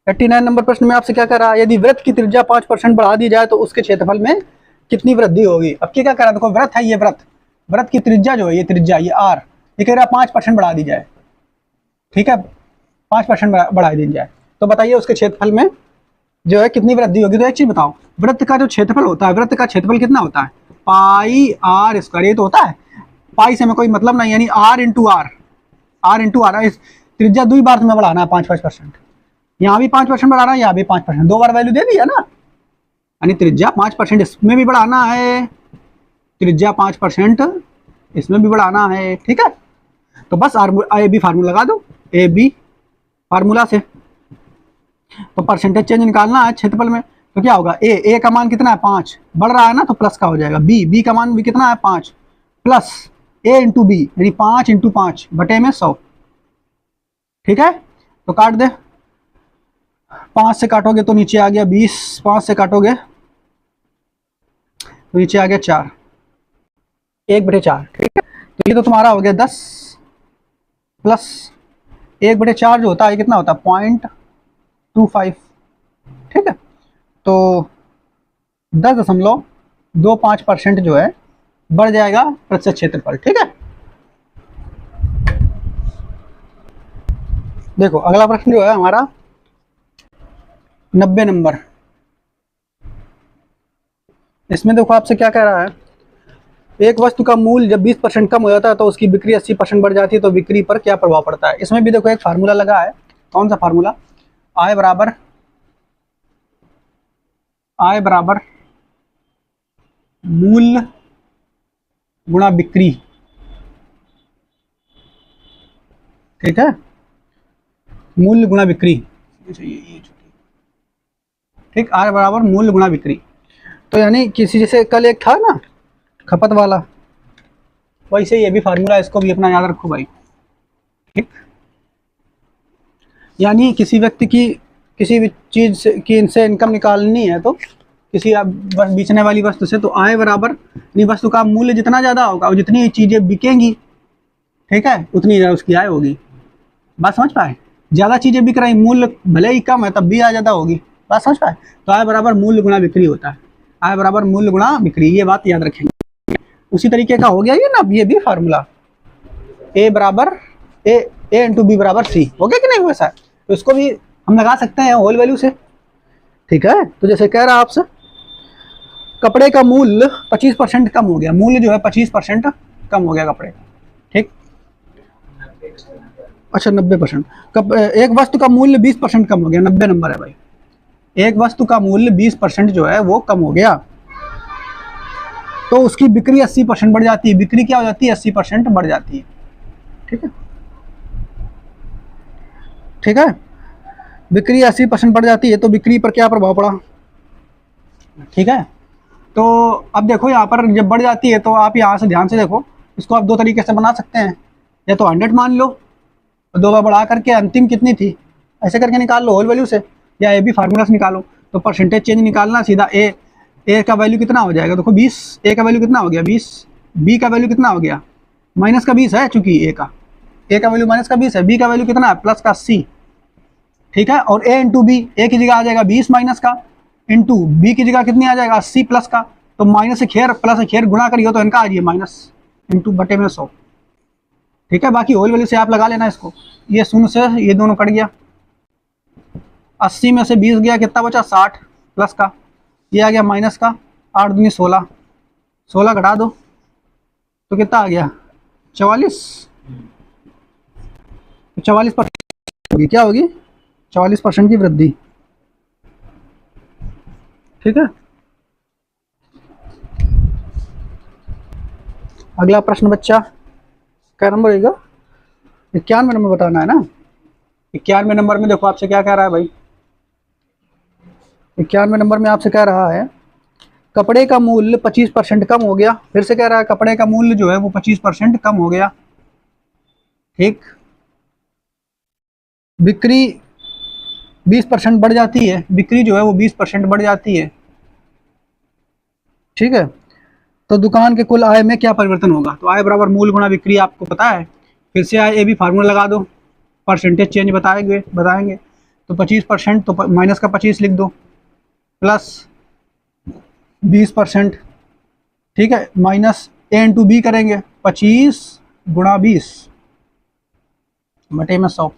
89 नंबर प्रश्न में आपसे क्या कह रहा है, यदि वृत्त की त्रिज्या 5% बढ़ा दी जाए तो उसके क्षेत्रफल में कितनी वृद्धि होगी। अब क्या कह रहा है, देखो वृत्त है ये, वृत्त की त्रिज्या जो है, ये त्रिज्या, ये आर, ये कह रहा है 5% बढ़ा दी जाए। ठीक है, 5% बढ़ा दी जाए, तो बताइए उसके क्षेत्रफल में जो है कितनी वृद्धि होगी। तो एक चीज बताओ, वृत्त का जो क्षेत्रफल होता है, वृत्त का क्षेत्रफल कितना होता है, पाई आर स्क्वायर, ये तो होता है, पाई से हमें कोई मतलब नहीं, यानी R into R, R into R, इस त्रिज्या 2 बार तुम्हें बढ़ाना है 5%, यहाँ भी 5% बढ़ाना है, यहाँ भी 5%, 2 बार वैल्यू दे दिया ना, यानी त्रिज्या 5%, इसमें भी बढ़ाना है, त्रिज्या 5% इसमें भी बढ़ाना है। ठीक है, तो बस ए बी फार्मूला लगा दो, ए बी फार्मूला से, तो परसेंटेज चेंज निकालना है क्षेत्रफल में, तो क्या होगा, ए का मान कितना है 5, बढ़ रहा है ना, तो प्लस का हो जाएगा, बी का मान भी कितना है 5, प्लस ए इंटू बी, यानी 5 इंटू 5 बटे में 100। ठीक है, तो काट दे, 5 से काटोगे तो नीचे आ गया 20, 5 से काटोगे तो नीचे आ गया 4, 1/4। ठीक है, तो ये तो तुम्हारा हो गया 10, प्लस 1/4 जो होता है कितना होता है, 0.25। ठीक है, तो 10.25% जो है बढ़ जाएगा प्रतिशत क्षेत्रफल। ठीक है, देखो अगला प्रश्न जो है हमारा 90 नंबर, इसमें देखो आपसे क्या कह रहा है, एक वस्तु का मूल्य जब 20% कम हो जाता है तो उसकी बिक्री 80% बढ़ जाती है, तो बिक्री पर क्या प्रभाव पड़ता है। इसमें भी देखो एक फार्मूला लगा है, कौन सा फार्मूला, आय बराबर मूल्य गुणा बिक्री, ठीक है, मूल्य गुणा बिक्री, ठीक, आय बराबर मूल्य गुणा बिक्री। तो यानी किसी, जैसे कल एक था ना खपत वाला, वैसे ये भी फार्मूला, इसको भी अपना याद रखो भाई, ठीक। यानी किसी व्यक्ति की किसी भी चीज से की इनसे इनकम निकालनी है, तो किसी बेचने वाली वस्तु से, तो आय बराबर वस्तु का मूल्य जितना ज़्यादा होगा और जितनी चीज़ें बिकेंगी, ठीक है, उतनी ज़्यादा उसकी आय होगी। बात समझ पाए? ज़्यादा चीज़ें बिक रही, मूल्य भले ही कम है तब भी आय ज़्यादा होगी। बात समझ पाए? तो आय बराबर मूल्य गुणा बिक्री होता है। आय बराबर मूल्य गुणा बिक्री, ये बात याद रखेंगे। उसी तरीके का हो गया ये ना, ये भी फार्मूला ए बराबर ए इंटू बी बराबर सी, हो गया कि नहीं वैसा? तो इसको भी हम लगा सकते हैं होल वैल्यू से, ठीक है। तो जैसे कह रहा आपसे, कपड़े का मूल्य 25% कम हो गया, मूल्य जो है 25% कम हो गया कपड़े का, ठीक। अच्छा 90%, एक वस्तु का मूल्य 20% कम हो गया, 90 नंबर है भाई। एक वस्तु का मूल्य 20% जो है वो कम हो गया, तो उसकी बिक्री 80% बढ़ जाती है। बिक्री क्या हो जाती है? 80% बढ़ जाती है, ठीक है, ठीक है। बिक्री 80% बढ़ जाती है, तो बिक्री पर क्या प्रभाव पड़ा, ठीक है। तो अब देखो यहाँ पर जब बढ़ जाती है, तो आप यहाँ से ध्यान से देखो, इसको आप दो तरीके से बना सकते हैं। या तो 100 मान लो, दो बार बढ़ा करके अंतिम कितनी थी ऐसे करके निकाल लो होल वैल्यू से, या ए भी फार्मूला से निकालो। तो परसेंटेज चेंज निकालना सीधा, ए का वैल्यू कितना हो जाएगा, देखो 20, ए का वैल्यू कितना हो गया 20, बी का वैल्यू कितना हो गया माइनस का 20 है, चूंकि ए का वैल्यू माइनस का 20 है, बी का वैल्यू कितना है प्लस का 80, ठीक है। और ए इंटू बी, ए की जगह आ जाएगा 20 माइनस का, इंटू बी की जगह कितनी आ जाएगा 80 प्लस का। तो माइनस से खेर प्लस से खेर गुणा करिए तो इनका आ जाइए माइनस इंटू बटे में 100, ठीक है। बाकी होल वैल्यू से आप लगा लेना इसको। ये शून्य से ये दोनों कट गया, 80 में से 20 गया, कितना बचा 60 प्लस का, ये आ गया माइनस का, 8 दूनी 16, 16 घटा दो तो कितना आ गया 44, 44% होगी, क्या होगी 44% की वृद्धि, ठीक है। अगला प्रश्न बच्चा क्या नंबर रहेगा, 91 नंबर बताना है ना। 91 नंबर में देखो आपसे क्या कह रहा है भाई, 91 नंबर में आपसे कह रहा है कपड़े का मूल्य 25% कम हो गया। फिर से कह रहा है कपड़े का मूल्य जो है वो 25% कम हो गया, ठीक। बिक्री 20% बढ़ जाती है, बिक्री जो है वो 20% बढ़ जाती है, ठीक है। तो दुकान के कुल आय में क्या परिवर्तन होगा, तो आय बराबर मूल्य गुणा बिक्री, आपको पता है। फिर से आय ए भी फार्मूला लगा दो, परसेंटेज चेंज बताएंगे। तो 25%, तो माइनस का 25 लिख दो, प्लस 20%, ठीक है, माइनस ए इंटू बी करेंगे, 25 गुणा 20 बटे में 100,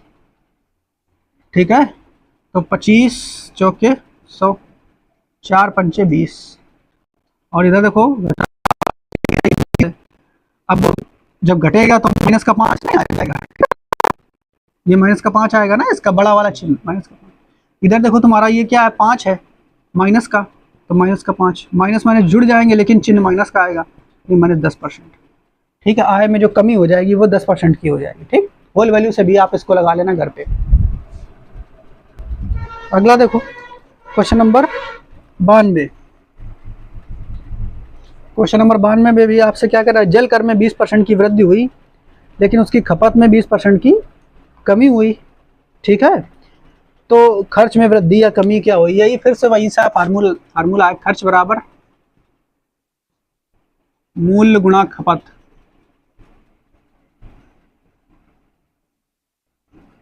ठीक है। तो 25 चौके 100, 4 पंचे 20, और इधर देखो अब जब घटेगा तो माइनस का 5 नहीं आ जाएगा, ये माइनस का 5 आएगा ना, इसका बड़ा वाला चिन्ह माइनस का 5। इधर देखो तुम्हारा ये क्या है 5 है माइनस का, तो माइनस का 5, माइनस माइनस जुड़ जाएंगे लेकिन चिन्ह माइनस का आएगा, ये माइनस 10%, ठीक है। आय में जो कमी हो जाएगी वो 10% की हो जाएगी, ठीक। होल वैल्यू से भी आप इसको लगा लेना घर पे। अगला देखो क्वेश्चन नंबर 92, क्वेश्चन नंबर 92 में भी आपसे क्या कर रहा है, जल कर में 20% की वृद्धि हुई लेकिन उसकी खपत में 20% की कमी हुई, ठीक है। तो खर्च में वृद्धि या कमी क्या हुई, यही फिर से वही सा फार्मूला है, खर्च बराबर मूल्य गुणा खपत,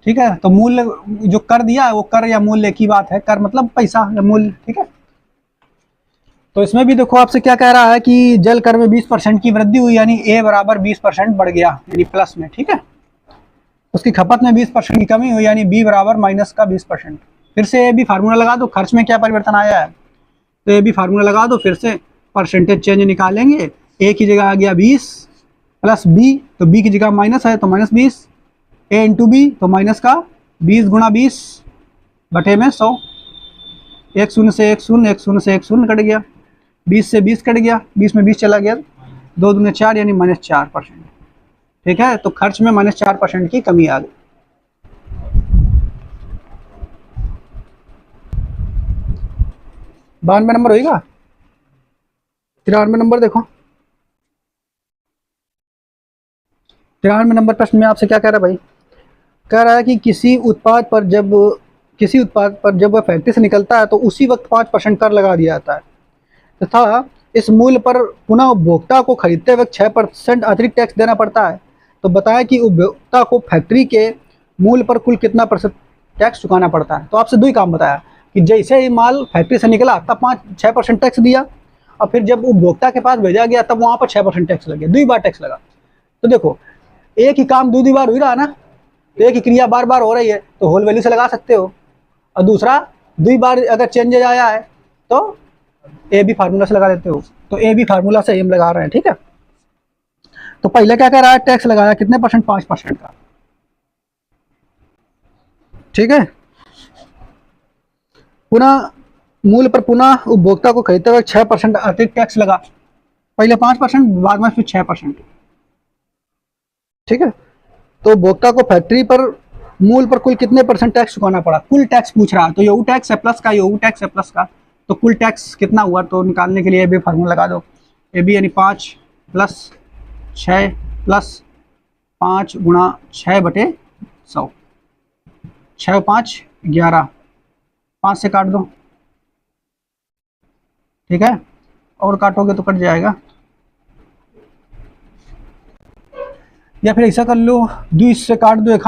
ठीक है। तो मूल्य जो कर दिया है वो कर या मूल्य की बात है, कर मतलब पैसा या मूल्य, ठीक है। तो इसमें भी देखो आपसे क्या कह रहा है कि जल कर में 20% की वृद्धि हुई, यानी ए बराबर 20% बढ़ गया, यानी प्लस में, ठीक है। उसकी खपत में 20% की कमी हुई, यानी बी बराबर माइनस का 20%। फिर से ए भी फार्मूला लगा दो, खर्च में क्या परिवर्तन आया है, तो ए भी फार्मूला लगा दो, फिर से परसेंटेज चेंज निकालेंगे। ए की जगह आ गया 20 प्लस बी, तो बी की जगह माइनस है तो माइनस 20, ए इंटू बी तो माइनस का 20 गुणा 20 बटे में 100, एक शून्य से एक शून्य, एक शून्य से एक शून्य कट गया, 20 से 20 कट गया, 20 में 20 चला गया, 2 दूने 4 यानी -4%, ठीक है। तो खर्च में -4% की कमी आ गई, 92 नंबर होगा। 93 नंबर देखो, 93 नंबर प्रश्न में आपसे क्या कह रहा है भाई, कह रहा है कि किसी उत्पाद पर जब वह फैक्ट्री से निकलता है तो उसी वक्त 5% कर लगा दिया जाता है तथा इस मूल्य पर पुनः उपभोक्ता को खरीदते वक्त 6% अतिरिक्त टैक्स देना पड़ता है। तो बताया कि उपभोक्ता को फैक्ट्री के मूल्य पर कुल कितना प्रतिशत टैक्स चुकाना पड़ता है। तो आपसे दो ही काम बताया कि जैसे ही माल फैक्ट्री से निकला तब 6% टैक्स दिया, और फिर जब उपभोक्ता के पास भेजा गया तब वहाँ पर 6% टैक्स लगे, 2 बार टैक्स लगा। तो देखो एक ही काम 2 बार हो ही रहा ना, तो एक ही क्रिया बार बार हो रही है तो होल वैल्यू से लगा सकते हो, और दूसरा 2 बार अगर चेंजेज आया है तो ए बी फार्मूला से लगा देते हो। तो ए बी फार्मूला से हम लगा रहे हैं, ठीक है। तो पहले क्या कह रहा है, टैक्स लगाया कितने परसेंट, 5% का, ठीक है। पुनः मूल्य पर पुनः उपभोक्ता को खरीदते वक्त 6% अतिरिक्त टैक्स लगा, पहले 5% बाद में फिर 6%, ठीक है। तो उपभोक्ता को फैक्ट्री पर मूल्य पर कुल कितने परसेंट टैक्स चुकाना पड़ा, कुल टैक्स पूछ रहा है। तो यू टैक्स है प्लस का, यू टैक्स है प्लस का, तो कुल टैक्स कितना हुआ, तो निकालने के लिए ए बी फार्मूला लगा दो। ए बी यानी 5 + 6 + 5 × 6/100, 6 × 5 = 11, 5 से काट दो, ठीक है, और काटोगे तो कट जाएगा। या फिर ऐसा कर लो, 2 से काट दो, एक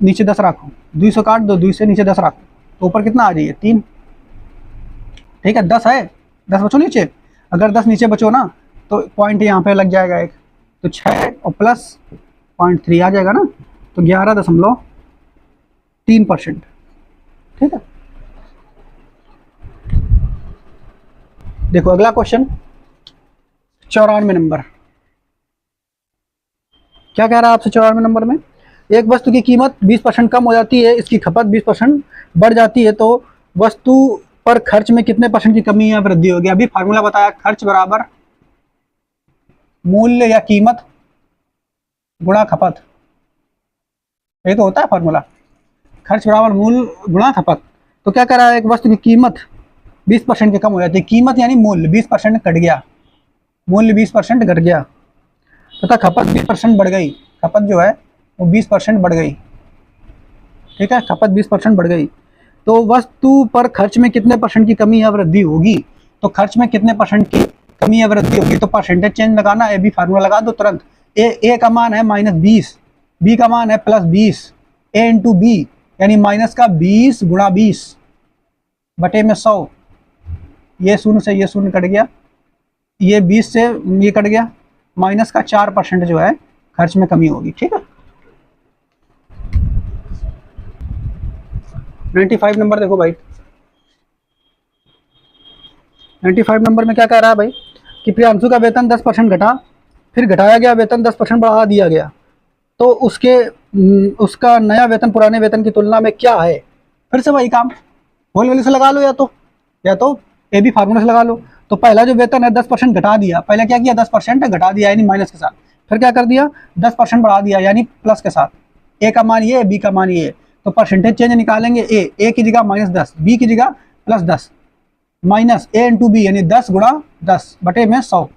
नीचे 10 रखो, 2 से काट दो, 2 से नीचे 10 रखो, तो ऊपर कितना आ जाइए 3, ठीक है। 10 है, 10 बचो नीचे, अगर 10 नीचे बचो ना तो पॉइंट यहाँ पे लग जाएगा एक, तो 6 और प्लस 0.3 आ जाएगा ना, तो 11.3%, ठीक है। देखो अगला क्वेश्चन 94 नंबर, क्या कह रहा है आपसे 94 नंबर में, एक वस्तु की कीमत 20% कम हो जाती है, इसकी खपत 20% बढ़ जाती है, तो वस्तु पर खर्च में कितने % की कमी या वृद्धि होगी। अभी फार्मूला बताया, खर्च बराबर मूल्य या कीमत गुणा खपत, ये तो होता है फार्मूला, खर्च बराबर मूल्य गुणा खपत। तो क्या कह रहा है, एक वस्तु की कीमत 20% की कम हो जाती है, कीमत यानी मूल्य 20% घट गया, मूल्य 20% घट गया, तथा खपत 20% बढ़ गई, खपत जो है वो 20% बढ़ गई, ठीक है, खपत 20% बढ़ गई, तो वस्तु पर खर्च में कितने % की कमी या वृद्धि होगी। तो खर्च में कितने % की कमी या वृद्धि होगी, तो परसेंटेज चेंज लगाना, ए बी फार्मूला लगा दो तुरंत। ए का मान है -20, बी का मान है +20, ए इंटू बी यानी माइनस का 20 × 20 बटे में 100, ये शून्य से ये शून्य कट गया, ये 20 से ये कट गया, माइनस का 4% जो है खर्च में कमी होगी, ठीक है। 95 नंबर देखो भाई, 95 नंबर में क्या कह रहा है भाई कि प्रियांशु का वेतन 10% घटा, फिर घटाया गया वेतन 10% बढ़ा दिया गया, तो उसका नया वेतन पुराने वेतन की तुलना में क्या है। फिर से वही काम, होल वैल्यू से लगा लो, या तो ए बी फार्मूला से लगा लो। तो पहला जो वेतन है 10% घटा दिया, पहले क्या किया 10% घटा दिया यानी माइनस के साथ, फिर क्या कर दिया 10% बढ़ा दिया यानी प्लस के साथ, ए का मान ये, बी का मान ये, तो परसेंटेज चेंज निकालेंगे, ए की जगह -10, बी की जगह +10, माइनस ए इंटू बी यानी 10 × 10 बटे में 100,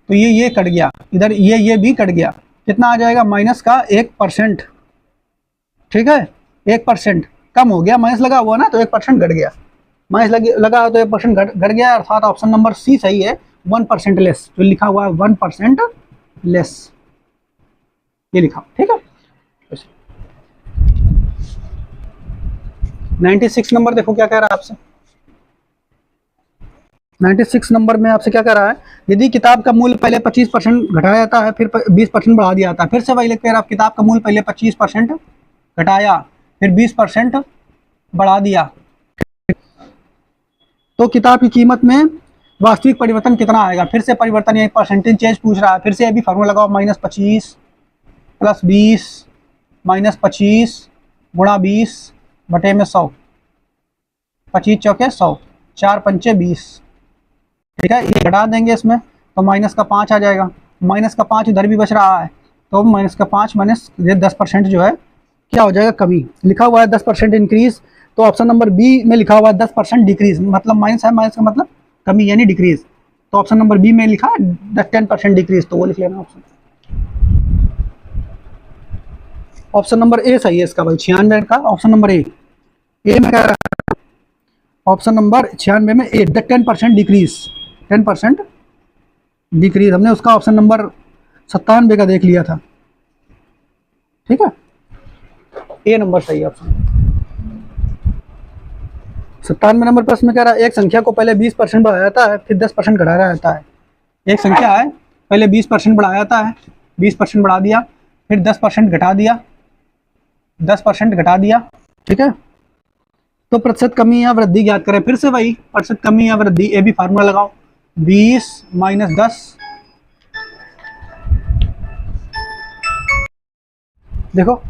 तो ये कट गया, इधर ये भी कट गया, कितना आ जाएगा माइनस का 1%, ठीक है, 1% कम हो गया, माइनस लगा हुआ ना तो 1% घट गया, माइनस लगा तो 1% घट गया, अर्थात ऑप्शन नंबर सी सही है, 1% लेस, जो लिखा हुआ है 1% लेस, ये लिखा, ठीक है। 96 नंबर देखो क्या कह रहा है आपसे, 96 नंबर में आपसे क्या कह रहा है, यदि किताब का मूल्य पहले 25% घटाया जाता है फिर 20% बढ़ा दिया जाता है, फिर से वही लिखते हैं आप, किताब का मूल्य पहले 25% घटाया फिर 20% बढ़ा दिया, तो किताब की कीमत में वास्तविक परिवर्तन कितना आएगा। फिर से परिवर्तन ये परसेंटेज चेंज पूछ रहा है, फिर से अभी फार्मूला लगाओ, -25 + 20 -25 × 20 बटे में 100, 25 चौके 100, 4 पंचे 20, ठीक है, ये घटा देंगे इसमें तो माइनस का 5 आ जाएगा, माइनस का 5 इधर भी बच रहा है, तो माइनस का 5 माइनस ये 10% जो है क्या हो जाएगा कमी, लिखा हुआ है 10% इंक्रीज तो ऑप्शन नंबर बी में लिखा हुआ है 10% डिक्रीज, मतलब माइनस है, माइनस का मतलब कमी यानी डिक्रीज। तो ऑप्शन नंबर बी में लिखा है 10% डिक्रीज, तो वो लिख लेना ऑप्शन। ऑप्शन नंबर ए सही है इसका भाई, 96 का ऑप्शन नंबर ए। ए में क्या रहा है, ऑप्शन नंबर 96 में ए, 10% डिक्रीज, 10% डिक्रीज। हमने उसका ऑप्शन नंबर 97 का देख लिया था, ठीक है। ए नंबर सही है ऑप्शन। 97 नंबर प्रश्न में कह रहा है एक संख्या को पहले 20% बढ़ाया जाता है फिर 10% घटाया जाता है। एक संख्या है, पहले 20% बढ़ाया जाता है, 20% बढ़ा दिया, फिर 10% घटा दिया, 10% घटा दिया, ठीक है। तो प्रतिशत कमी या वृद्धि ज्ञात करें। फिर से वही प्रतिशत कमी या वृद्धि, ए भी फार्मूला लगाओ, 20 माइनस 10। देखो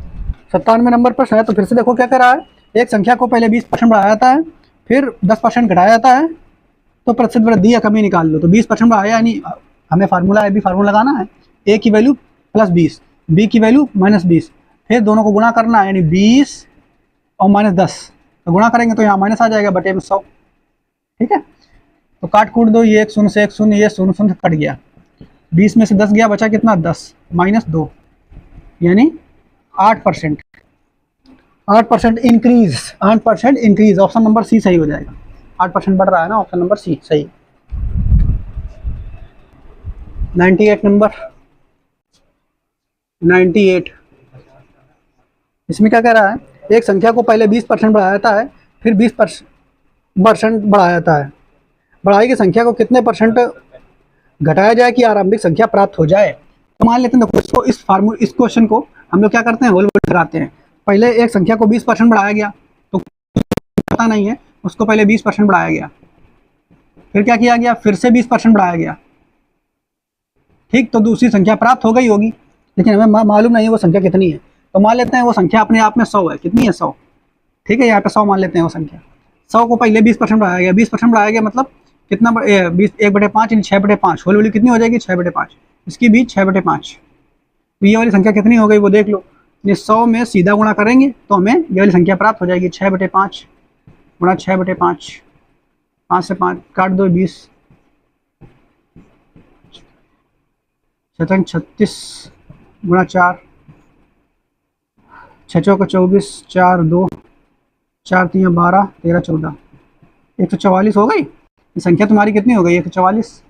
97 नंबर प्रश्न है, तो फिर से देखो क्या कर रहा है, एक संख्या को पहले 20% बढ़ाया जाता है फिर 10% घटाया जाता है, तो प्रतिशत वृद्धि या कमी निकाल लो। तो 20% बढ़ाया यानी हमें फार्मूला है, भी फार्मूला लगाना है, ए की वैल्यू प्लस 20, बी की वैल्यू माइनस 20, फिर दोनों को गुणा करना है, यानी 20 और माइनस 10, तो गुणा करेंगे तो यहाँ माइनस आ जाएगा बटे में 100, ठीक है। तो काट कूट दो, ये 1 शून्य से 1 शून्य, ये शून्य शून्य कट गया, 20 में से 10 गया, बचा कितना 10 माइनस 2, यानी 8%, 8% increase, 8% increase. Option number C सही हो जाएगा, 8% बढ़ रहा है ना, ऑप्शन नंबर सी सही। 98 नंबर, 98 इसमें क्या कह रहा है, एक संख्या को पहले 20% बढ़ाया जाता है फिर 20% बढ़ाया जाता है, बढ़ाई की संख्या को कितने परसेंट घटाया जाए कि आरंभिक संख्या प्राप्त हो जाए। तो मान लेते हैं देखो इसको, इस फार्मूला, इस क्वेश्चन को हम लोग क्या करते हैं, होल वोल्ट लगाते हैं। पहले एक संख्या को 20% बढ़ाया गया, तो पता नहीं है, उसको पहले 20% बढ़ाया गया, फिर क्या किया गया, फिर से 20% बढ़ाया गया, ठीक। तो दूसरी संख्या प्राप्त हो गई होगी, लेकिन हमें मालूम नहीं है वो संख्या कितनी है। तो मान लेते हैं वो संख्या अपने आप में 100 है, कितनी है 100, ठीक है, यहाँ पे 100 मान लेते हैं वो संख्या। 100 को पहले 20% बढ़ाया गया, 20% बढ़ाया गया मतलब कितना, 20 1/5 यानी 6/5, होल वैल्यू कितनी हो जाएगी 6/5, इसकी भी 6/5। तो ये वाली संख्या कितनी हो गई वो देख लो, ये 100 में सीधा गुणा करेंगे तो हमें ये वाली संख्या प्राप्त हो जाएगी, 6/5 गुणा 6/5, 5 से 5 काट दो, 20, 36 गुणा 4, 6 चौका 24, 4 2, 4 3 12, 13 14, 144 हो गई। ये संख्या तुम्हारी कितनी हो गई, 144।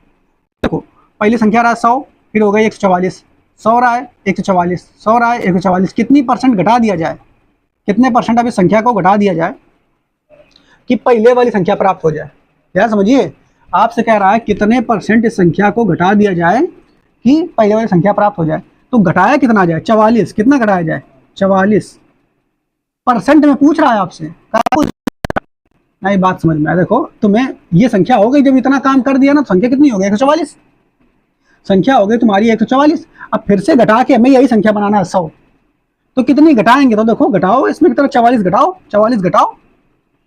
देखो पहली संख्या रहा 100, फिर हो गई 144, 100 रहा है 144, 100 रहा है 144, कितनी परसेंट घटा दिया जाए, कितने परसेंट अब इस संख्या को घटा दिया जाए कि पहले वाली संख्या प्राप्त हो जाए। क्या समझिए, आपसे कह रहा है कितने परसेंट इस संख्या को घटा दिया जाए कि पहले वाली संख्या प्राप्त हो जाए। तो घटाया कितना जाए, 44, कितना घटाया जाए 44 परसेंट में पूछ रहा है आपसे, नहीं बात समझ में आया। देखो तुम्हें ये संख्या हो गई, जब इतना काम कर दिया ना, तो संख्या कितनी हो गई 144, संख्या हो गई तुम्हारी 144। अब फिर से घटा के हमें यही संख्या बनाना है 100, तो कितनी घटाएंगे, तो देखो घटाओ, इसमें की तरफ 44 घटाओ, 44 घटाओ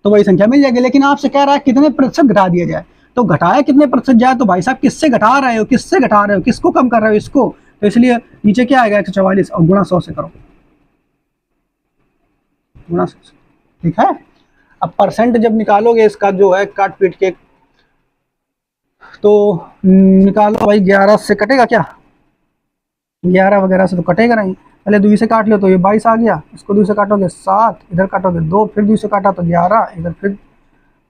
तो वही संख्या मिल जाएगी। लेकिन आपसे कह रहा है कितने प्रतिशत घटा दिया जाए, तो घटाया कितने प्रतिशत जाए, तो भाई साहब किससे घटा रहे हो, किससे घटा रहे हो, किसको कम कर रहे हो, इसको। तो इसलिए नीचे क्या आएगा 144 और गुणा 100 से करो, गुणा 100 से, ठीक है। अब परसेंट जब निकालोगे इसका जो है काट पीट के, तो निकालो भाई, 11 से कटेगा क्या, 11 वगैरह से तो कटेगा नहीं, पहले 2 से काट लो तो ये 22 आ गया, इसको 2 से काटोगे 7, इधर काटोगे 2, फिर 2 से काटा तो 11, इधर फिर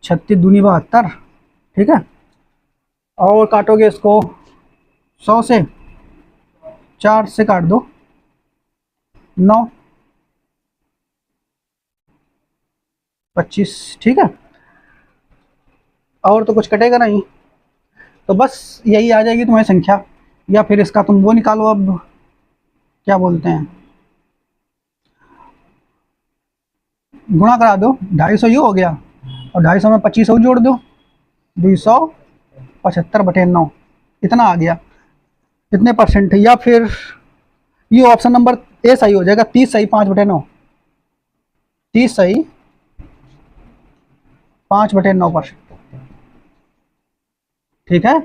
36 दूनी 72, ठीक है। और काटोगे इसको 100 से, 4 से काट दो 9, 25, ठीक है। और तो कुछ कटेगा नहीं, तो बस यही आ जाएगी तुम्हारी संख्या। या फिर इसका तुम वो निकालो, अब क्या बोलते हैं, गुणा करा दो, 250 ये हो गया, और 250 में 25 और जोड़ दो, 275/9, इतना आ गया, इतने परसेंट। या फिर ये ऑप्शन नंबर ए सही हो जाएगा, 30 सही 5/9, 30 सही 5/9%, ठीक है,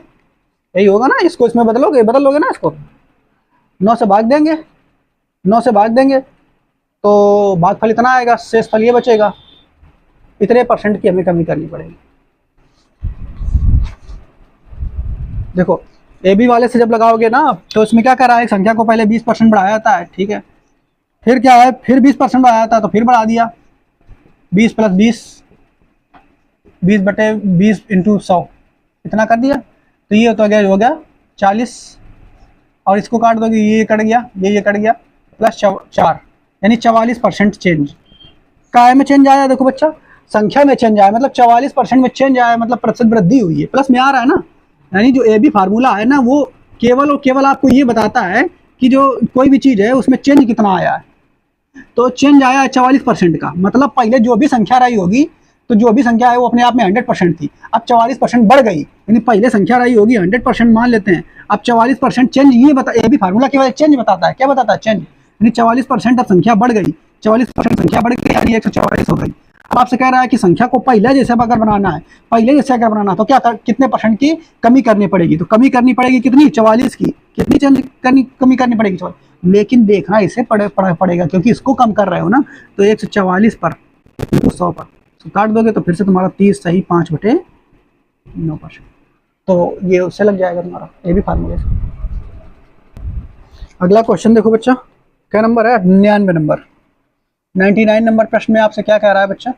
यही होगा ना। इसको इसमें बदल लोगे ना, इसको 9 से भाग देंगे, 9 से भाग देंगे तो भागफल इतना आएगा, शेष फल ये बचेगा, इतने परसेंट की हमें कमी करनी पड़ेगी। देखो ए बी वाले से जब लगाओगे ना तो इसमें क्या कर रहा है, संख्या को पहले 20% बढ़ाया जाता है, ठीक है, फिर क्या है, फिर 20% बढ़ाया जाता है तो फिर बढ़ा दिया 20 + 20, 20/20 × 100 इतना कर दिया, तो ये तो हो गया 40, और इसको काट दोगे ये कट गया, ये कट गया, प्लस 4 यानी 44% चेंज। काय में चेंज आया, देखो बच्चा संख्या में चेंज आया मतलब 44% में चेंज आया, मतलब प्रतिशत वृद्धि हुई है, प्लस में आ रहा है ना। यानी जो ए बी फार्मूला है ना वो केवल और केवल आपको ये बताता है कि जो कोई भी चीज़ है उसमें चेंज कितना आया है। तो चेंज आया है 44% का, मतलब पहले जो भी संख्या रही होगी, तो जो भी संख्या है वो अपने आप में 100% थी, अब 44% बढ़ गई, यानी पहले संख्या रही होगी 100% मान लेते हैं, अब 44% चेंज, ये बता ए बी फार्मूला केवल चेंज बताता है, क्या बताता है, चेंज, यानी 44% अब संख्या बढ़ गई, 44% संख्या बढ़ गई यानी 144 हो गई। अब आपसे कह रहा है कि संख्या को पहले जैसे अगर बनाना है, पहले जैसे अगर बनाना तो क्या कितने परसेंट की कमी करनी पड़ेगी, तो कमी करनी पड़ेगी कितनी, 44 की, कितनी चेंज कमी करनी पड़ेगी 44, लेकिन देखना इसे पड़ेगा क्योंकि इसको कम कर रहे हो ना, तो 144 पर 100 पर काट दोगे तो फिर से तुम्हारा 30 सही 5/9%, तो ये उससे लग जाएगा तुम्हारा, ये भी फार्मूले से। अगला क्वेश्चन देखो बच्चा, क्या नंबर है, 99 नंबर, 99 नंबर प्रश्न में आपसे क्या कह रहा है बच्चा,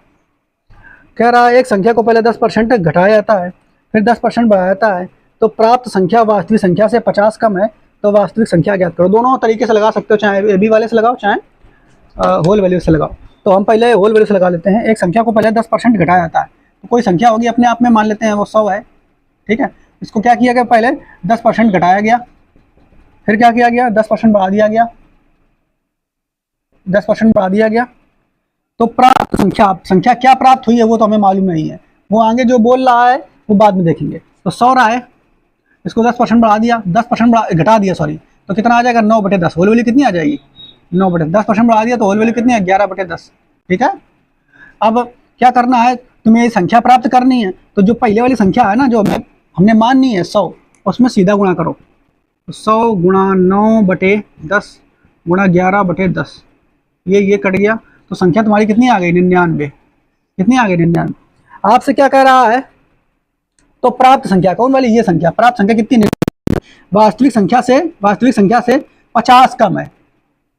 कह रहा है एक संख्या को पहले 10% घटाया जाता है, फिर 10% बढ़ाया जाता है, तो प्राप्त संख्या वास्तविक संख्या से 50 कम है, तो वास्तविक संख्या ज्ञात करो। दोनों तरीके से लगा सकते हो, चाहे ए बी वाले से लगाओ चाहे होल वैल्यू से लगाओ। तो हम पहले होल वैल्यू से लगा लेते हैं। एक संख्या को पहले 10% घटाया जाता है, तो कोई संख्या होगी अपने आप में मान लेते हैं वो 100 है, ठीक है, इसको क्या किया गया, पहले 10% घटाया गया, फिर क्या किया गया, 10% बढ़ा दिया गया, 10% बढ़ा दिया गया, तो प्राप्त संख्या क्या प्राप्त हुई है वो तो हमें मालूम नहीं है, वो आगे जो बोल रहा है वो बाद में देखेंगे। तो 100 रहा है, इसको 10% बढ़ा दिया, 10% घटा दिया सॉरी, तो कितना आ जाएगा, 9/10, होल वैल्यू कितनी आ जाएगी, 9/10, 10% बढ़ा दिया तो होल वैल्यू कितनी है, 11/10, ठीक है। अब क्या करना है, तुम्हें ये संख्या प्राप्त करनी है, तो जो पहले वाली संख्या है ना जो हमने माननी है 100, उसमें सीधा गुणा करो, 100 × 9/10 × 11/10, ये कट गया, तो संख्या तुम्हारी कितनी आ गई, 99, कितनी आ गई, 99। आपसे क्या कह रहा है, तो प्राप्त संख्या कौन वाली, ये संख्या, प्राप्त संख्या कितनी, वास्तविक संख्या से 50 कम है,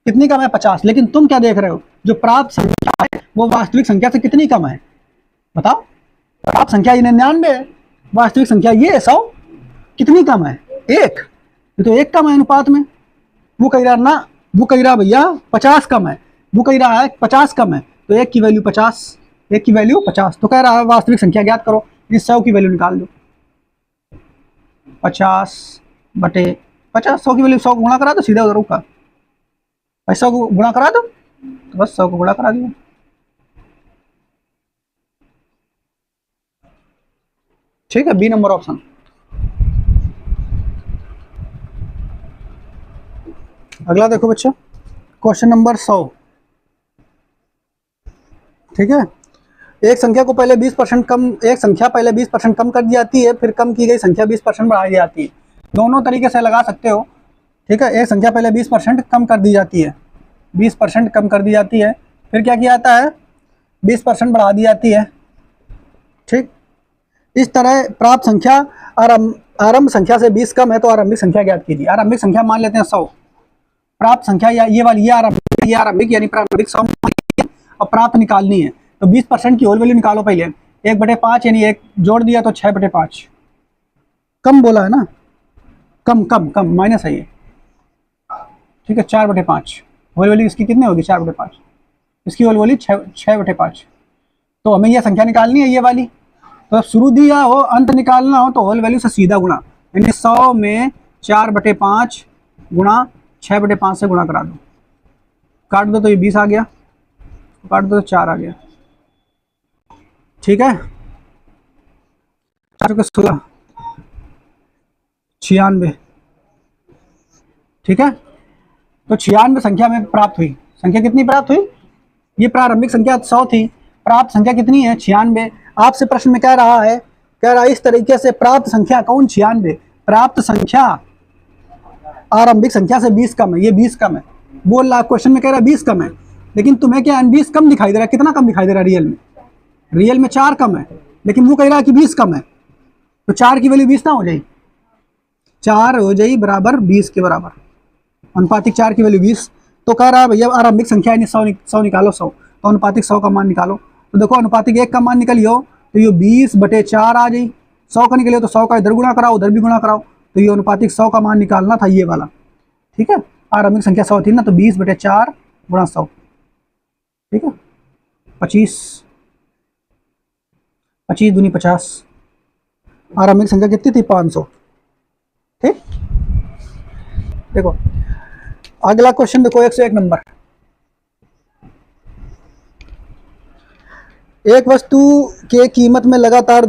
कितनी कम है, 50, लेकिन तुम क्या देख रहे हो, जो प्राप्त संख्या है वो वास्तविक संख्या से कितनी कम है, बताओ, प्राप्त संख्या ये 99 है, वास्तविक संख्या ये 100, कितनी कम है, 1, ये तो 1 कम है अनुपात में, वो कह रहा ना, वो कह रहा भैया 50 कम है, वो कह रहा है 50 कम है, तो 1 की वैल्यू 50, 1 की वैल्यू 50, तो कह रहा है वास्तविक संख्या ज्ञात करो, इस 100 की वैल्यू निकाल दो, 50/50, 100 की वैल्यू 100 को गुणा करा दो, सीधा उधर का 100 को गुणा करा दो, तो बस 100 को गुणा करा दिया, ठीक है, बी नंबर ऑप्शन। अगला देखो बच्चा, क्वेश्चन नंबर 100, ठीक है, एक संख्या को पहले 20% कम, एक संख्या पहले 20% कम कर दी जाती है, फिर कम की गई संख्या 20% बढ़ा दी जाती है, दोनों तरीके से लगा सकते हो, ठीक है। एक संख्या पहले 20% कम कर दी जाती है, 20% कम कर दी जाती है, फिर क्या किया जाता है, 20% बढ़ा दी जाती है, ठीक। इस तरह प्राप्त संख्या आरंभ संख्या से 20 कम है, तो आरंभिक संख्या ज्ञात कीजिए। आरंभिक संख्या मान लेते हैं 100, प्राप्त संख्या या ये वाली ये आरंभिक यानी प्रारंभिक 100 और प्राप्त निकालनी है, तो 20% की होल वैल्यू निकालो पहले, 1/5 यानी 1 जोड़ दिया तो 6/5, कम बोला है ना, कम माइनस है ये, ठीक है, 4/5, होल वैल्यू इसकी कितनी होगी, 4/5, इसकी होल वैल्यू 6/5, तो हमें यह संख्या निकालनी है ये वाली, तो अब शुरू दिया हो अंत निकालना हो तो होल वैल्यू से सीधा गुणा, यानी 100 में 4/5 गुणा 6/5 से गुणा करा दो, काट दो तो ये 20 आ गया, काट दो तो 4 आ गया, ठीक है, 4 के 16, 96, ठीक है। तो 96 संख्या में प्राप्त हुई, संख्या कितनी प्राप्त हुई, ये प्रारंभिक संख्या 100 थी, प्राप्त संख्या कितनी है, 96। आपसे प्रश्न में कह रहा है इस तरीके से प्राप्त संख्या कौन, 96, प्राप्त संख्या आरंभिक संख्या से 20 कम है, ये 20 कम है, बोल रहा क्वेश्चन में कह रहा है 20 कम है, लेकिन तुम्हें क्या 20 कम दिखाई दे रहा है, कितना कम दिखाई दे रहा है रियल में, रियल में 4 कम है, लेकिन वो कह रहा है कि 20 कम है, तो 4 की वैल्यू 20 ना हो जाए, 4 हो जाए बराबर 20 के बराबर, अनुपातिक 4 की वैल्यू 20। तो कह रहा है भैया आरंभिक संख्या है 100 निकालो 100, तो अनुपातिक 100 का मान निकालो। तो देखो अनुपातिक 1 का मान निकलियो तो ये 20/4 आ जाए, 100 का निकलियो तो 100 का इधर गुणा कराओ उधर भी गुणा कराओ, तो ये अनुपातिक 100 का मान निकालना था ये वाला, ठीक है। आरंभिक संख्या 100 थी ना, तो 20/4 गुणा 100, ठीक है, 25 25 दूनी 50, आरंभिक संख्या कितनी थी 500, ठीक। देखो अगला क्वेश्चन देखो 101 नंबर। एक वस्तु की कीमत में लगातार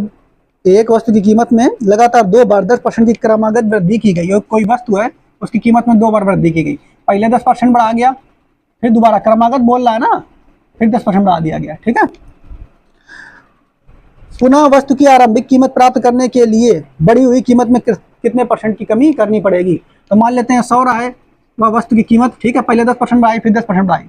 2 बार 10% की क्रमागत वृद्धि की गई। कोई वस्तु है उसकी कीमत में 2 बार वृद्धि की गई, पहले 10% बढ़ा गया, फिर दोबारा क्रमागत बोल रहा है ना, फिर 10% बढ़ा दिया गया, ठीक है। पुनः वस्तु की आरंभिक कीमत प्राप्त करने के लिए बढ़ी हुई कीमत में कितने % की कमी करनी पड़ेगी। तो मान लेते हैं 100 रहा है वह वस्तु की कीमत, ठीक है, पहले 10% बढ़ाई फिर 10% बढ़ाई,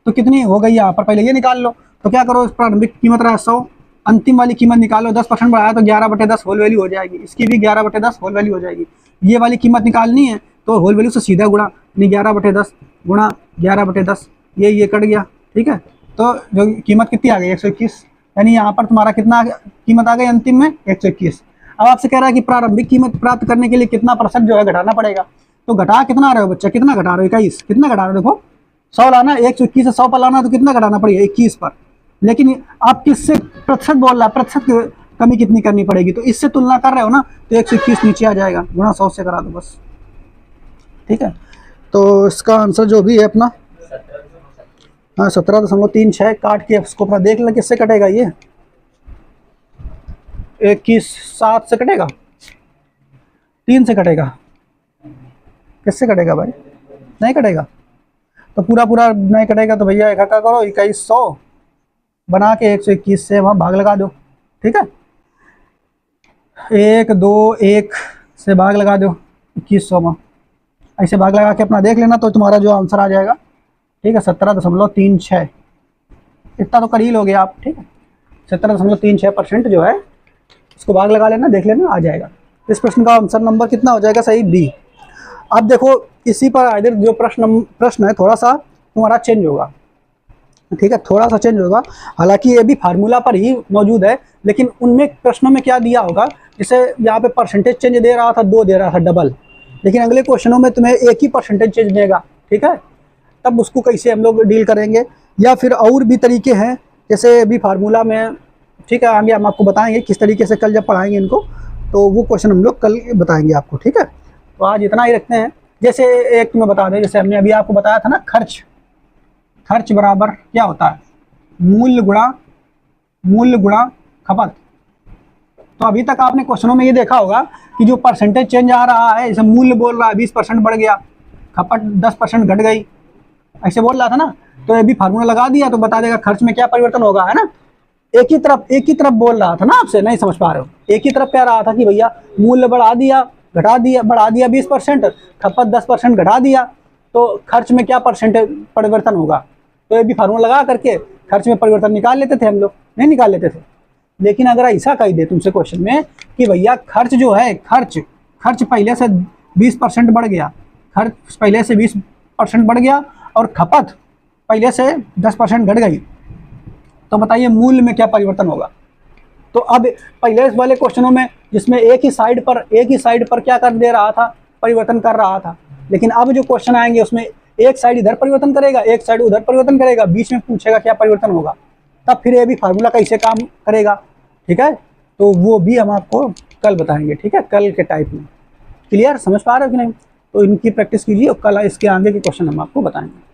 तो कितनी हो गई यहाँ पर, पहले ये निकाल लो। तो क्या करो, प्रारंभिक कीमत रहा 100, अंतिम वाली कीमत निकालो, 10% बढ़ाया तो 11/10 होल वैल्यू हो जाएगी, इसकी भी 11/10 होल वैल्यू हो जाएगी। ये वाली कीमत निकालनी है तो होल वैल्यू से सीधा गुणा, यानी 11/10 गुणा 11/10, ये कट गया, ठीक है। तो जो कीमत कितनी आ गई 121, यानी यहाँ पर तुम्हारा कितना कीमत आ गई अंतिम में 121। अब आपसे कह रहा है कि प्रारंभिक कीमत प्राप्त करने के लिए कितना % जो है घटाना पड़ेगा। तो घटा कितना रहे हो बच्चा, कितना घटा रहे हो 21, कितना घटा रहे हो, देखो 100 लाना, 121 से 100 पर लाना, तो कितना घटाना पड़ेगा 21 पर। लेकिन आप किससे प्रतिशत बोल रहा है, प्रतिशत कमी कितनी करनी पड़ेगी, तो इससे तुलना कर रहे हो ना, तो 121 नीचे आ जाएगा, गुणा 100 से करा दो बस, ठीक है। तो इसका आंसर जो भी है अपना, हाँ 17.36, काट के इसको अपना देख ले किससे कटेगा, ये 21 7 से कटेगा, 3 से कटेगा, किससे कटेगा भाई, नहीं कटेगा, तो पूरा नहीं कटेगा, तो भैया एक करो 2100 बना के 121 से वहाँ भाग लगा दो, ठीक है, 1 2 1 से भाग लगा दो 2100 में, ऐसे भाग लगा के अपना देख लेना, तो तुम्हारा जो आंसर आ जाएगा, ठीक है, 17.36, इतना तो कर ही लोगे आप, ठीक है, 17.36% जो है इसको भाग लगा लेना, देख लेना आ जाएगा। इस प्रश्न का आंसर नंबर कितना हो जाएगा, सही बी। अब देखो इसी पर आइदर जो प्रश्न है थोड़ा सा तुम्हारा चेंज होगा, ठीक है, थोड़ा सा चेंज होगा, हालांकि ये भी फार्मूला पर ही मौजूद है, लेकिन उनमें प्रश्नों में क्या दिया होगा, जैसे यहाँ पे परसेंटेज चेंज दे रहा था, 2 दे रहा था डबल, लेकिन अगले क्वेश्चनों में तुम्हें एक ही परसेंटेज चेंज देगा, ठीक है, तब उसको कैसे हम लोग डील करेंगे, या फिर और भी तरीके हैं, जैसे भी फार्मूला में, ठीक है, आगे हम आपको बताएंगे किस तरीके से, कल जब पढ़ाएंगे इनको तो वो क्वेश्चन हम लोग कल बताएंगे आपको, ठीक है। तो आज इतना ही रखते हैं। जैसे एक मैं बता दें, जैसे हमने अभी आपको बताया था ना, खर्च बराबर क्या होता है, मूल्य गुणा खपत। तो अभी तक आपने क्वेश्चनों में ये देखा होगा कि जो परसेंटेज चेंज आ रहा है, जैसे मूल्य बोल रहा है 20% बढ़ गया, खपत 10% घट गई, ऐसे बोल रहा था ना, तो ये भी फार्मूला लगा दिया तो बता देगा खर्च में क्या परिवर्तन होगा, है ना। एक ही तरफ बोल रहा था ना, आपसे नहीं समझ पा रहे हो, एक ही तरफ कह रहा था कि भैया मूल्य बढ़ा दिया बढ़ा दिया 20%, खपत 10% घटा दिया, तो खर्च में क्या परसेंटेज परिवर्तन होगा। तो ये भी फार्मूला लगा करके खर्च में परिवर्तन निकाल लेते थे हम लोग, नहीं निकाल लेते थे। लेकिन अगर ऐसा कह दे तुमसे क्वेश्चन में कि भैया खर्च जो है, खर्च पहले से 20% बढ़ गया, खर्च पहले से 20% बढ़ गया और खपत पहले से 10% घट गई, तो बताइए मूल्य में क्या परिवर्तन होगा। तो अब पहले वाले क्वेश्चनों में जिसमें एक ही साइड पर क्या कर दे रहा था, परिवर्तन कर रहा था, लेकिन अब जो क्वेश्चन आएंगे उसमें एक साइड इधर परिवर्तन करेगा, एक साइड उधर परिवर्तन करेगा, बीच में पूछेगा क्या परिवर्तन होगा, तब फिर ये भी फार्मूला कैसे काम करेगा, ठीक है। तो वो भी हम आपको कल बताएंगे, ठीक है, कल के टाइप में। क्लियर, समझ पा रहे हो कि नहीं। तो इनकी प्रैक्टिस कीजिए और कल इसके आगे के क्वेश्चन हम आपको बताएंगे।